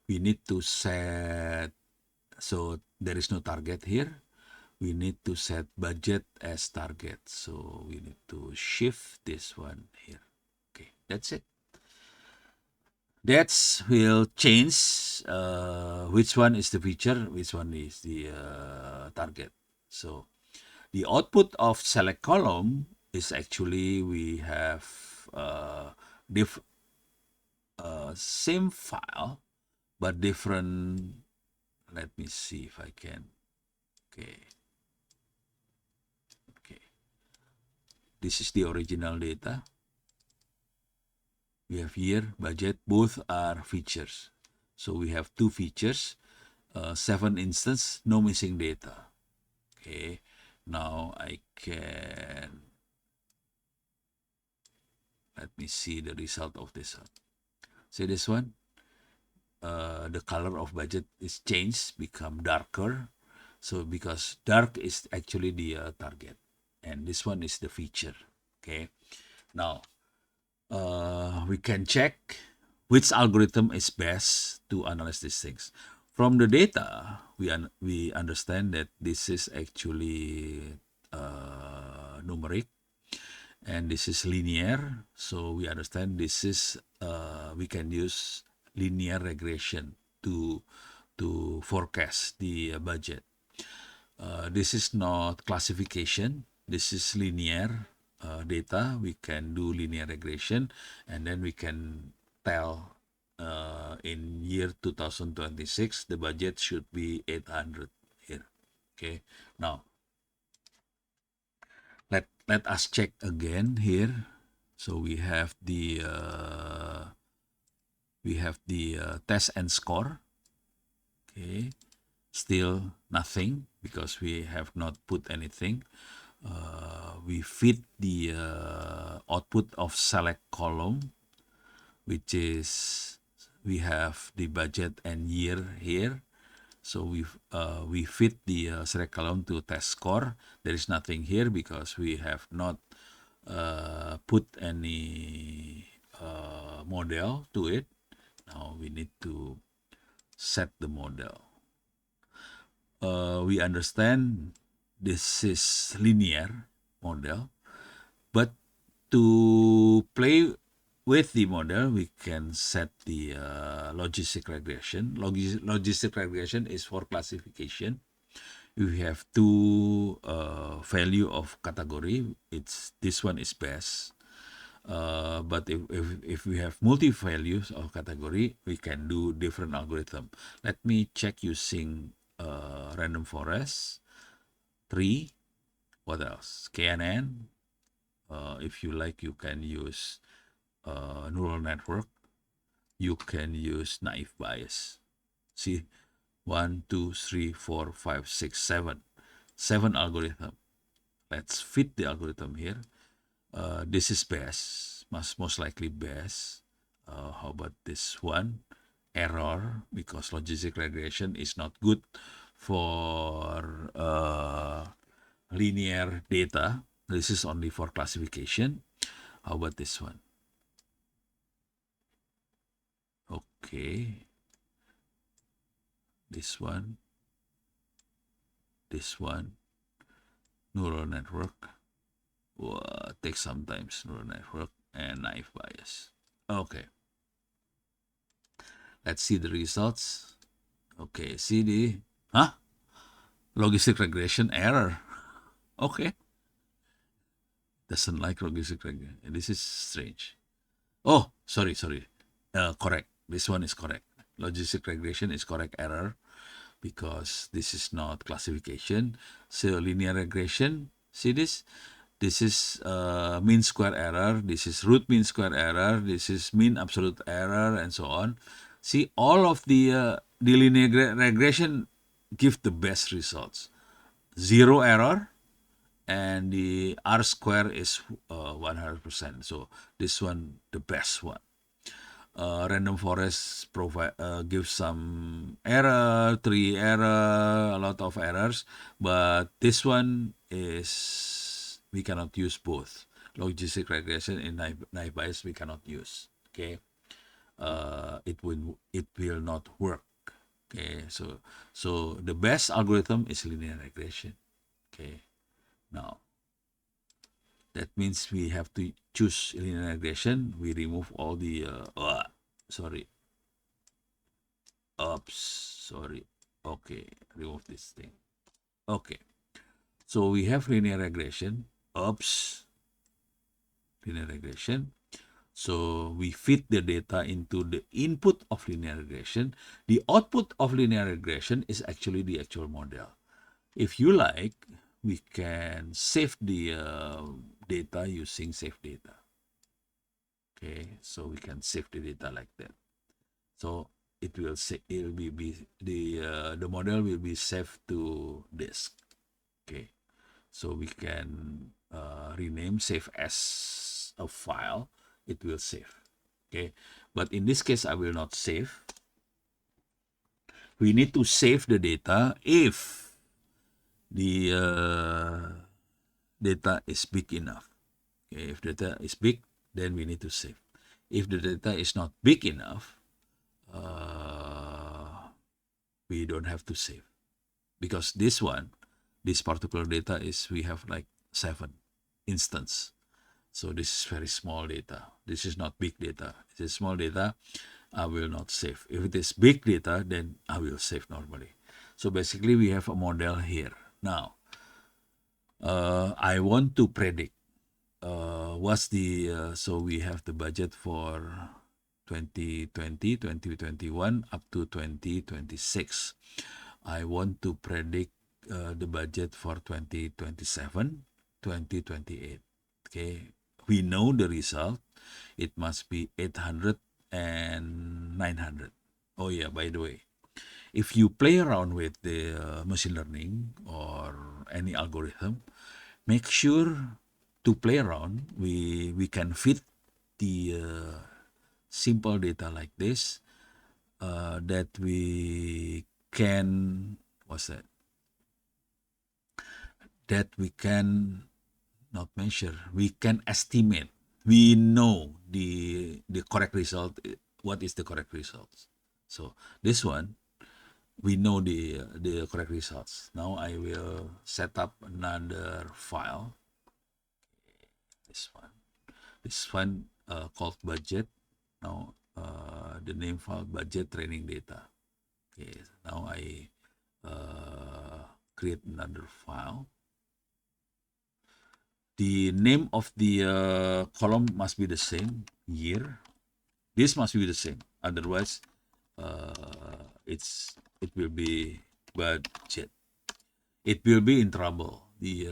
We need to set, so there is no target here. We need to set budget as target. So we need to shift this one here. Okay, that's it. That will change which one is the feature, which one is the target. So the output of select column is actually we have same file but different. Let me see if I can. Okay. This is the original data. We have here budget, both are features. So we have two features, 7 instance, no missing data. Okay, now I can, let me see the result of this one. See this one? The color of budget is changed, become darker. So because dark is actually the target, and this one is the feature. Okay, now we can check which algorithm is best to analyze these things. From the data, we understand that this is actually numeric, and this is linear. So we understand this is we can use linear regression to forecast the budget. This is not classification. This is linear data. We can do linear regression, and then we can tell in year 2026 the budget should be 800 here. Okay, now let us check again here. So we have the test and score. Okay, still nothing because we have not put anything. We fit the output of select column, which is we have the budget and year here. So we fit the select column to test score. There is nothing here because we have not put any model to it. Now we need to set the model. We understand this is linear model, but to play with the model, we can set the logistic regression. Logistic regression is for classification. We have two value of category. It's this one is best. But if we have multi values of category, we can do different algorithm. Let me check using random forest, tree, what else? KNN. If you like, you can use neural network. You can use naive Bayes. See, 1, 2, 3, 4, 5, 6, 7. 7 algorithm. Let's fit the algorithm here. This is best, most likely best. How about this one? Error, because logistic regression is not good for linear data. This is only for classification. How about this one? Okay. This one. This one. Neural network. Takes sometimes neural network and naive Bayes. Okay. Let's see the results. Okay, see the logistic regression error. Okay, doesn't like logistic regression. This is strange. Oh, sorry. Correct. This one is correct. Logistic regression is correct error because this is not classification. So linear regression, see this? This is mean square error. This is root mean square error. This is mean absolute error, and so on. See, all of the linear regression give the best results. Zero error, and the R square is 100%. So this one, the best one. Random forest provide gives some error, tree error, a lot of errors, but this one is we cannot use both. Logistic regression and naive Bayes we cannot use. Okay, it will not work. Okay, so the best algorithm is linear regression. Okay, now that means we have to choose linear regression. We remove all the sorry. Oops, sorry. Okay, remove this thing. Okay, so we have linear regression. Oops, linear regression. So we feed the data into the input of linear regression. The output of linear regression is actually the actual model. If you like, we can save the data using save data. Okay, so we can save the data like that. So it will say it will be the model will be saved to disk. Okay, so we can rename save as a file. It will save. Okay, but in this case I will not save. We need to save the data if the data is big enough. Okay, if data is big, then we need to save. If the data is not big enough, we don't have to save, because this particular data is we have like 7 instance. So this is very small data. This is not big data. This is small data. I will not save. If it is big data, then I will save normally. So basically we have a model here. Now, I want to predict what's the, so we have the budget for 2020, 2021 up to 2026. I want to predict the budget for 2027, 2028. Okay, we know the result. It must be 800 and 900. Oh yeah, by the way, if you play around with the machine learning or any algorithm, make sure to play around. We can fit the simple data like this that we can that we can not measure, we can estimate. We know the correct result. What is the correct results? So this one, we know the correct results. Now I will set up another file. This one called budget. Now the name file budget training data. Okay, now I create another file. The name of the column must be the same, year. This must be the same. Otherwise, it will be budget. It will be in trouble. The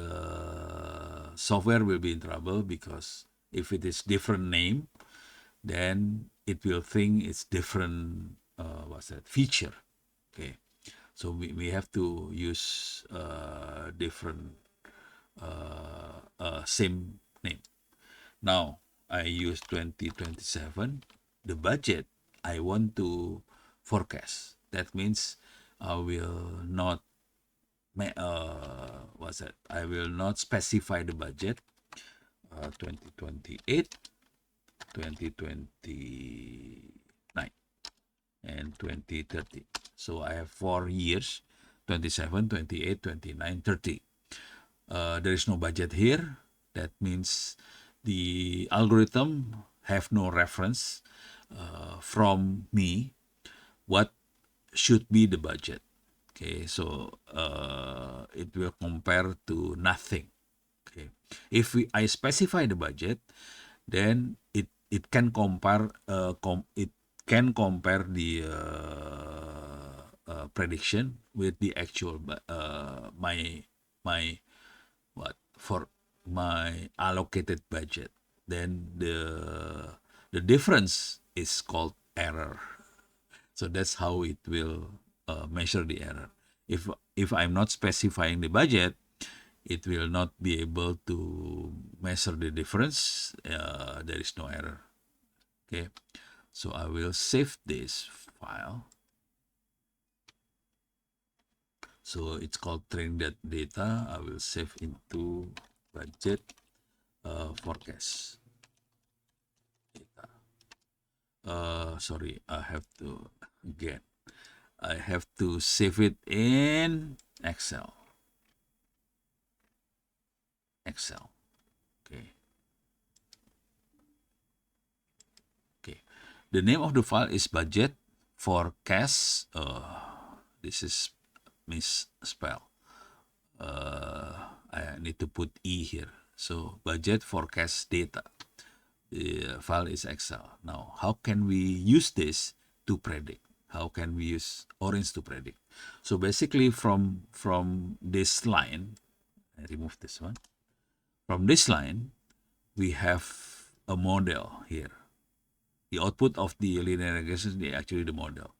software will be in trouble because if it is different name, then it will think it's different. Feature? Okay, so we have to use different same name. Now I use 2027. The budget I want to forecast. That means I will not what's that? I will not specify the budget. 2028, 2029, and 2030. So I have 4 years, 27, 28, 29, 30. There is no budget here. That means the algorithm have no reference from me what should be the budget. Okay, so it will compare to nothing. Okay, if I specify the budget, then it can compare it can compare the prediction with the actual my what for my allocated budget. Then the difference is called error. So that's how it will measure the error. If I'm not specifying the budget, it will not be able to measure the difference. There is no error. Okay, so I will save this file. So it's called training that data. I will save into budget forecast data. Sorry, I have to again. I have to save it in Excel. Excel. Okay. Okay. The name of the file is budget forecast. This is misspell. I need to put E here. So budget forecast data. The file is Excel. Now, how can we use this to predict? How can we use Orange to predict? So basically from this line, I remove this one. From this line, we have a model here. The output of the linear regression is actually the model.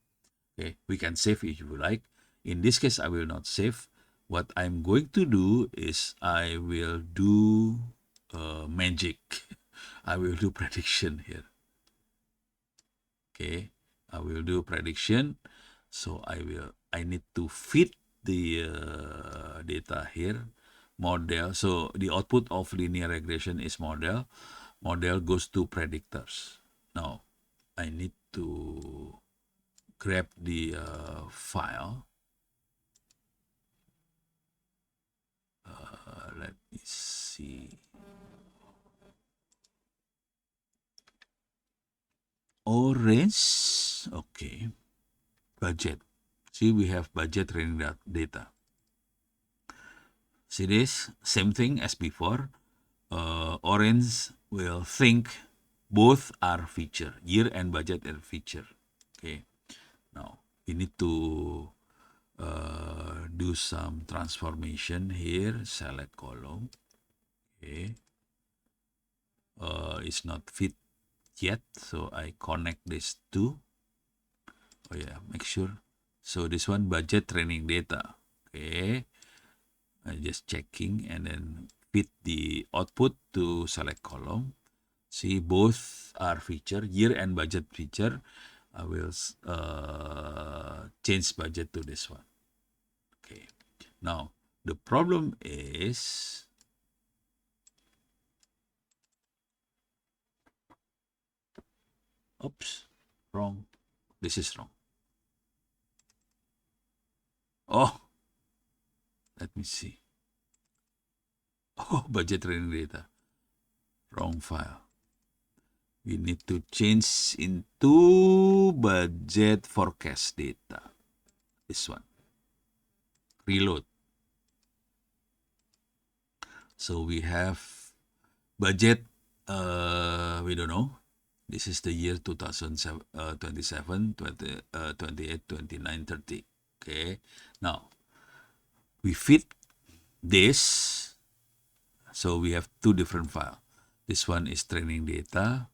Okay, we can save if you like. In this case, I will not save. What I'm going to do is I will do magic. I will do prediction here. Okay, I will do prediction. So I need to fit the data here. Model. So the output of linear regression is model. Model goes to predictors. Now I need to grab the file. Let me see. Orange. Okay. Budget. See, we have budget training data. See this? Same thing as before. Orange will think both are feature. Year and budget are feature. Okay. Now, we need to do some transformation here. Select column. Okay. It's not fit yet, so I connect these two. Oh yeah, make sure. So this one budget training data. Okay. I'm just checking and then fit the output to select column. See, both are feature, year and budget feature. I will change budget to this one. Okay. Now, the problem is oops, wrong. This is wrong. Oh, let me see. Oh, budget training data. Wrong file. We need to change into budget forecast data. This one. Reload. So we have budget, we don't know. This is the year 2027, 28, 29, 30. Okay. Now, we fit this. So we have two different files. This one is training data.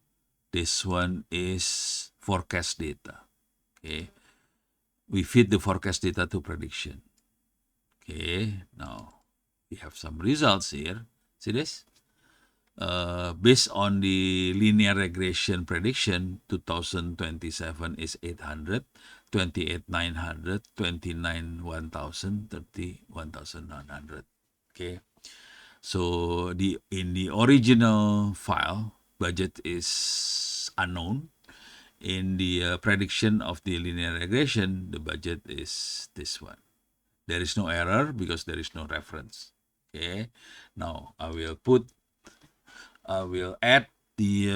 This one is forecast data. Okay. We fit the forecast data to prediction. Okay. Now, we have some results here. See this? Based on the linear regression prediction, 2027 is 800, 28,900, 29, 1,000, 30, 1,900. Okay. So in the original file, budget is unknown. In the prediction of the linear regression, the budget is this one. There is no error because there is no reference. Okay. Now I will add the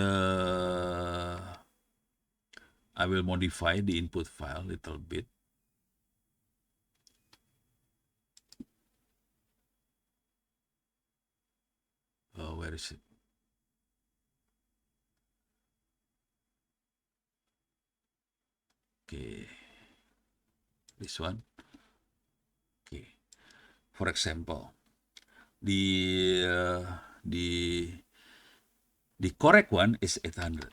I will modify the input file a little bit. Where is it? Okay, this one. Okay, for example, the correct one is 800,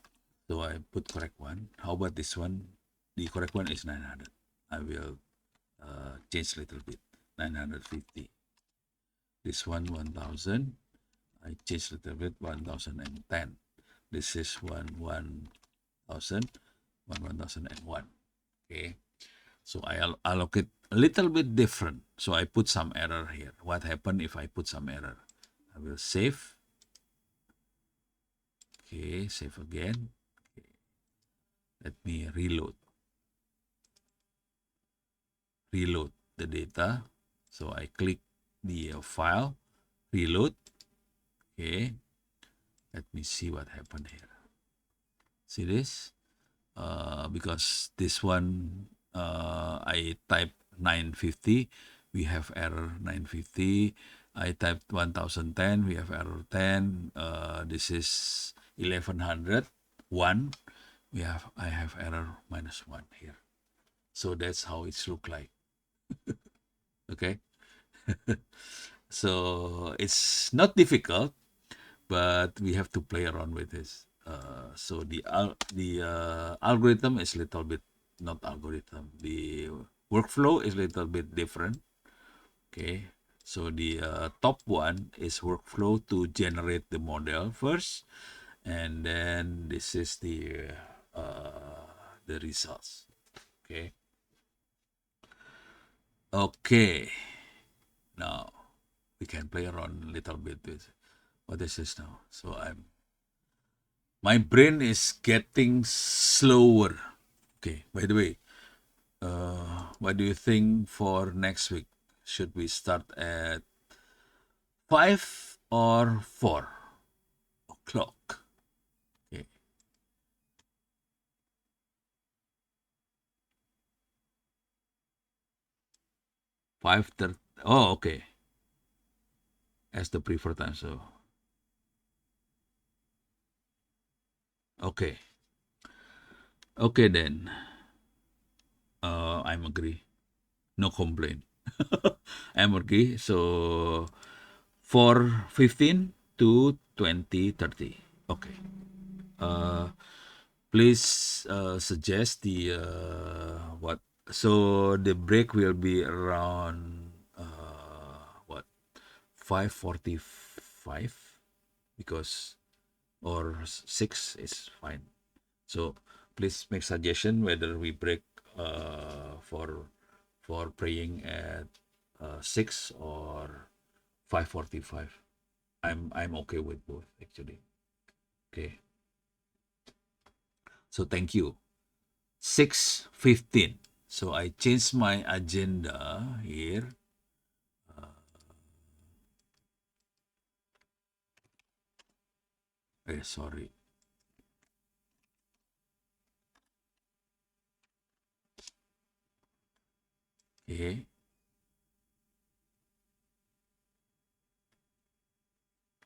so I put correct one. How about this one? The correct one is 900. I will change a little bit. 950. This one 1000. I change a little bit. 1010. This is 1000. 1001. Okay, so I allocate a little bit different. So I put some error here. What happened if I put some error? I will save. Okay, save again. Okay. Let me reload the data. So I click the file, reload. Okay, let me see what happened here. See this? Because this one I typed 950, we have error 950. I typed 1010, we have error 10. This is 1100, 1. I have error -1 here. So that's how it's look like. Okay. So it's not difficult, but we have to play around with this. So the algorithm is a little bit, not algorithm. The workflow is a little bit different. Okay. So the top one is workflow to generate the model first, and then this is the results. Okay. Okay. Now we can play around a little bit with what is this now. So my brain is getting slower. Okay. By the way, what do you think for next week? Should we start at 5 or 4 o'clock? Okay. 5:30. Oh, okay. As the preferred time. So, okay. Okay then. I'm agree. No complaint. I'm agree. So 4:15 to 20:30. Okay. Uh, please suggest the what. So the break will be around what 5:45, because or 6 is fine. So please make suggestion whether we break for praying at 6 or 5:45. I'm okay with both actually. Okay. So thank you. 6:15. So I changed my agenda here. Sorry. Okay.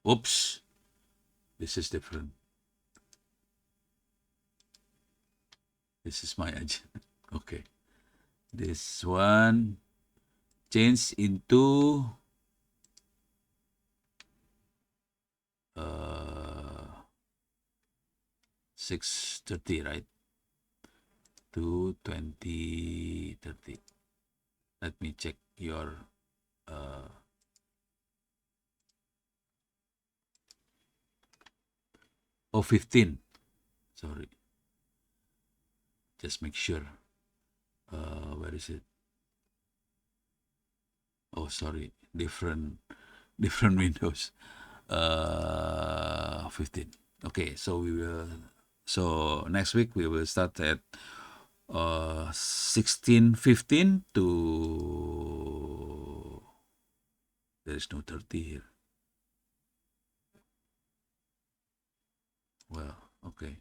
Oops. This is different. This is my agenda. Okay. This one change into 6:30, right? To 20:30. Let me check your uh, 15. Sorry. Just make sure. Where is it? Oh, sorry, different windows. 15. Okay, so we will. So next week we will start at 16:15 to. There is no 30 here. Well, okay.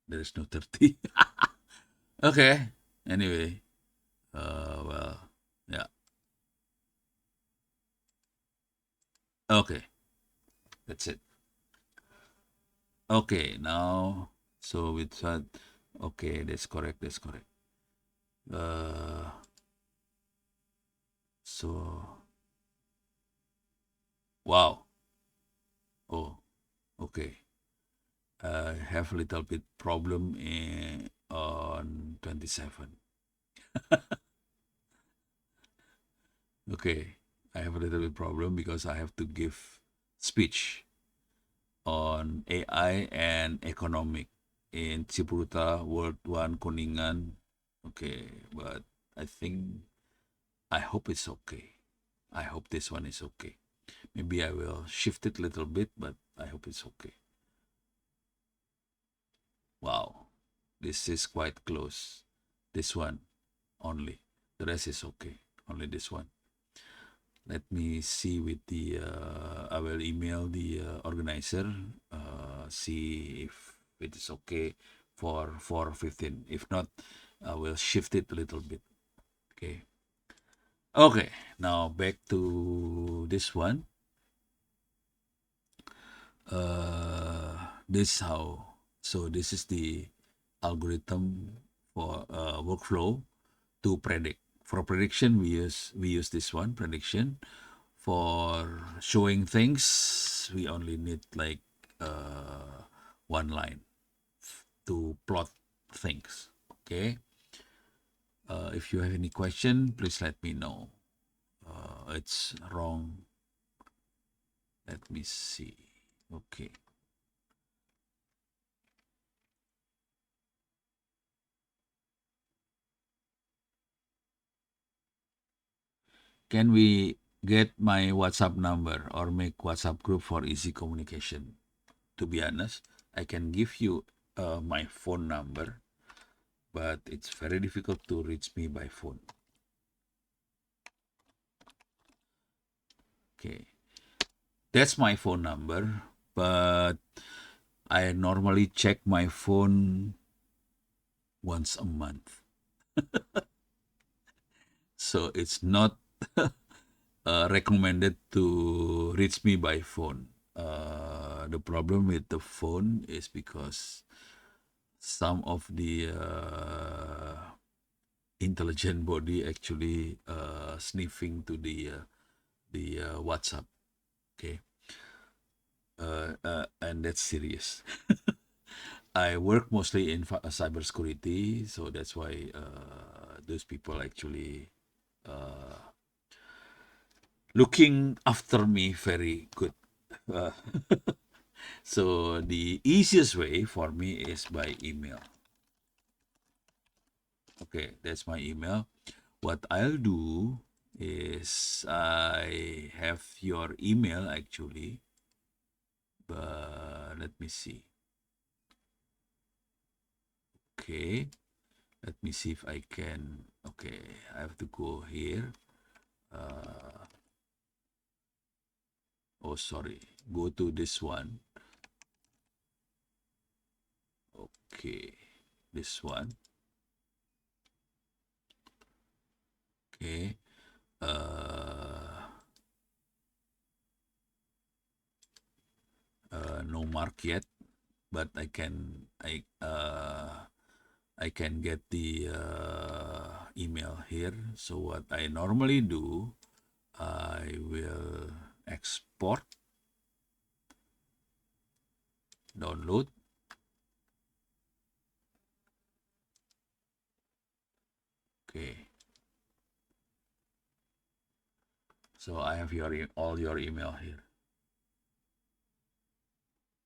There is no 30. Okay. Anyway, well, yeah. Okay, that's it. Okay, now, so with that, okay, that's correct, that's correct. Uh, so, wow. Oh, okay. I have a little bit problem on 27. Okay, I have a little bit problem because I have to give speech on AI and economic in Cipuruta World One Kuningan. Okay, but I think I hope it's okay. I hope this one is okay. Maybe I will shift it a little bit, but I hope it's okay. Wow, this is quite close. This one only. The rest is okay. Only this one. Let me see with the. I will email the organizer. See if it is okay for 4:15. If not, I will shift it a little bit. Okay. Okay. Now back to this one. This how. So this is the algorithm for workflow to predict. For prediction, we use this one prediction. For showing things, we only need like one line to plot things. Okay. If you have any question, please let me know. It's wrong. Let me see. Okay. Can we get my WhatsApp number or make WhatsApp group for easy communication? To be honest, I can give you my phone number, but it's very difficult to reach me by phone. Okay, that's my phone number, but I normally check my phone once a month, so it's not recommended to reach me by phone. The problem with the phone is because some of the intelligent body actually sniffing to the WhatsApp. Okay, and that's serious. I work mostly in cybersecurity, so that's why those people actually looking after me very good. Uh, so the easiest way for me is by email. Okay, that's my email. What I'll do is I have your email actually, but let me see. Okay, let me see if I can. Okay, I have to go here. Oh, sorry. Go to this one. Okay, this one. Okay. No mark yet, but I can get the email here. So what I normally do, I will export, download. Okay. So I have all your email here.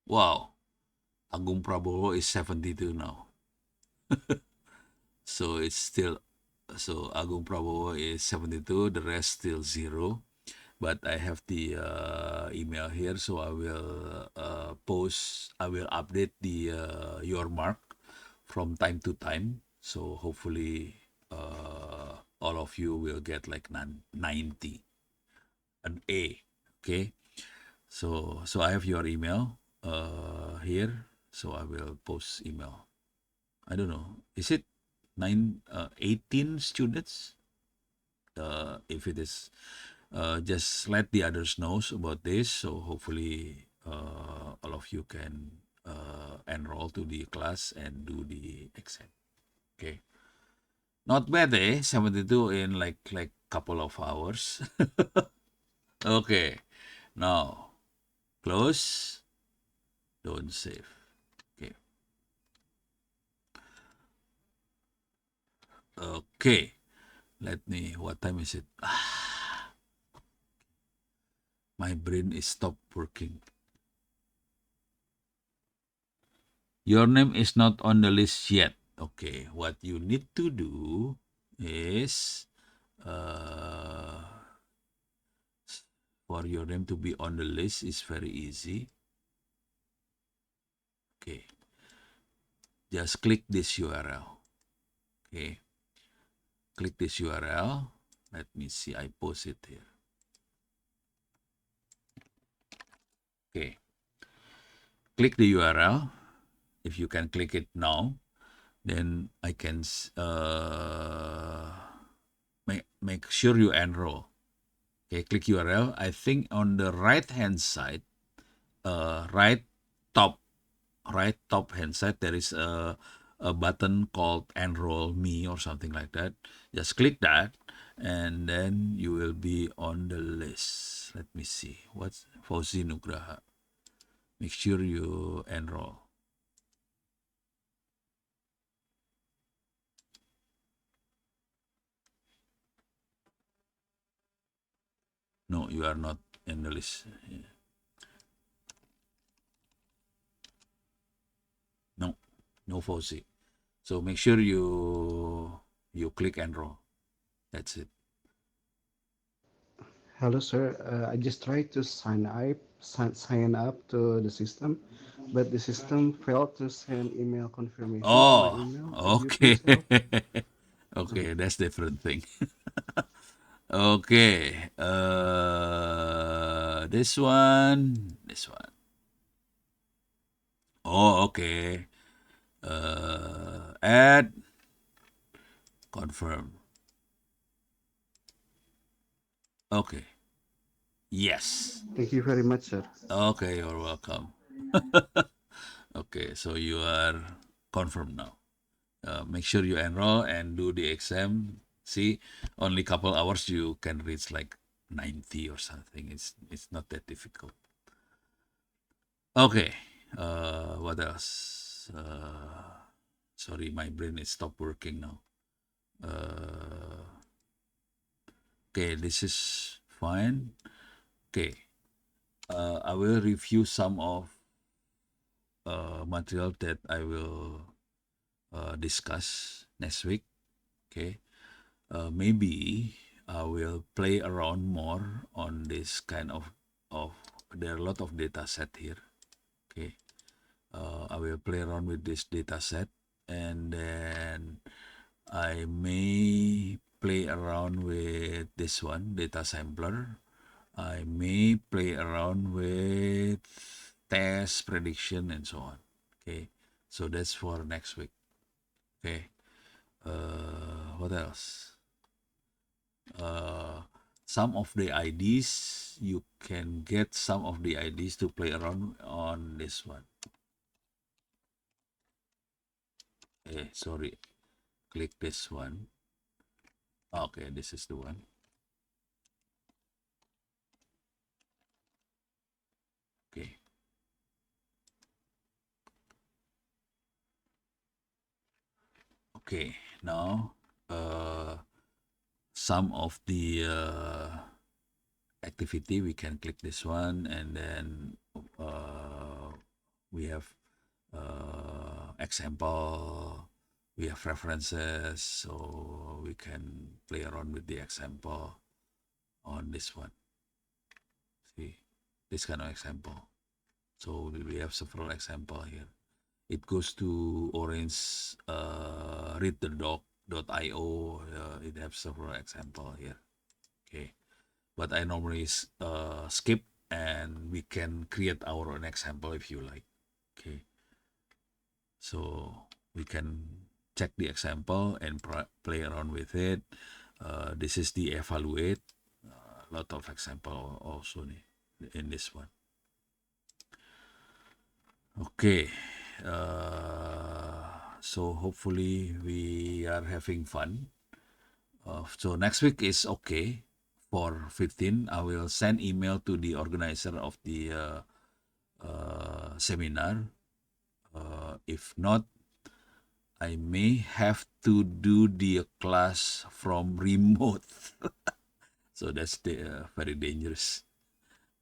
Wow, Agung Prabowo is 72 now. So it's still, so Agung Prabowo is 72, the rest still zero. But I have the email here, so I will I will update the your mark from time to time. So hopefully all of you will get like 90, an A. Okay. So I have your email here. So I will post email. I don't know. Is it 18 students? If it is, just let the others know about this. So hopefully all of you can enroll to the class and do the exam. Okay. Not bad, eh? 72 in like couple of hours. Okay. Now close. Don't save. Okay. Okay. Let me. What time is it? My brain is stopped working. Your name is not on the list yet. Okay. What you need to do is uh, for your name to be on the list is very easy. Okay. Just click this URL. Okay. Click this URL. Let me see. I post it here. Okay. Click the URL. If you can click it now, then I can make sure you enroll. Okay, click URL. I think on the right hand side, right top hand side, there is a button called enroll me or something like that. Just click that and then you will be on the list. Let me see. What's Fauzi Nugraha? Make sure you enroll. No, you are not in the list. No, no Fauzi. So make sure you click enroll. That's it. Hello, sir. I just tried to sign up to the system, but the system failed to send email confirmation to my Oh, email. Could you okay. please help? Okay, that's different thing. Okay. This one. Oh, okay. Add, confirm. Okay. Yes. Thank you very much, sir. Okay, you're welcome. Okay, so you are confirmed now. Make sure you enroll and do the exam. See, only couple hours you can reach like 90 or something. It's not that difficult. Okay. What else? Sorry, my brain is stopped working now. Uh, okay, this is fine. Okay. I will review some of material that I will discuss next week. Okay. Maybe I will play around more on this kind of there are a lot of data set here. Okay. I will play around with this data set and then I may play around with this one, data sampler. I may play around with test prediction and so on. Okay. So that's for next week. Okay. What else? uh, some of the IDs you can get some of the IDs to play around on this one. Sorry, click this one. Okay, this is the one. Okay. Okay, now some of the activity we can click this one and then we have example we have references, so we can play around with the example on this one. See, this kind of example. So we have several example here. It goes to Orange readthedoc.io. It has several example here. Okay, but I normally skip, and we can create our own example if you like. Okay, so we can check the example and play around with it. This is the evaluate. A lot of example also in this one. Okay, so hopefully we are having fun. So next week is okay for 15. I will send email to the organizer of the seminar. If not, I may have to do the class from remote. So that's very dangerous,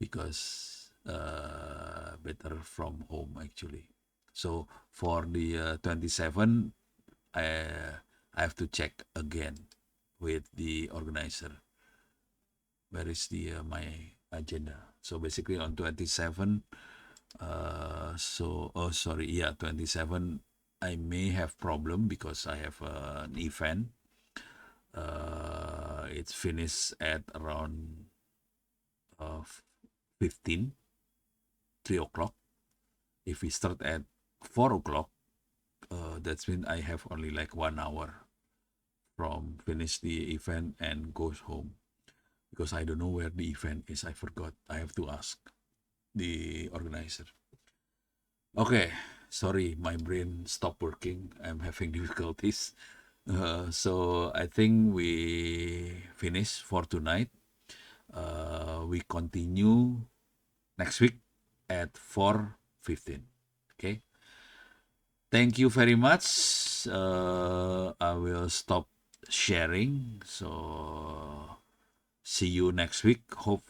because better from home actually. So for the 27, I have to check again with the organizer. Where is the my agenda? So basically on 27, 27, I may have problem because I have an event. It's finished at around 15, 3 o'clock. If we start at 4 o'clock, that's mean I have only like 1 hour from finish the event and goes home, because I don't know where the event is. I forgot. I have to ask the organizer. Okay, sorry, my brain stopped working. I'm having difficulties. So I think we finish for tonight. We continue next week at 4:15. Okay. Thank you very much. I will stop sharing. So see you next week. Hope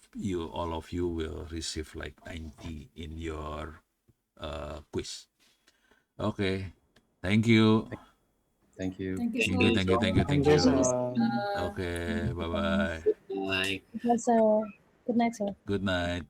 all of you will receive like 90 in your quiz. Okay. Thank you. Thank you. Thank you Thank so you. much. Thank you. Thank you. Thank Thank you, you. sir. Okay. Bye bye. Bye. Yes, sir. Good night, sir. Good night.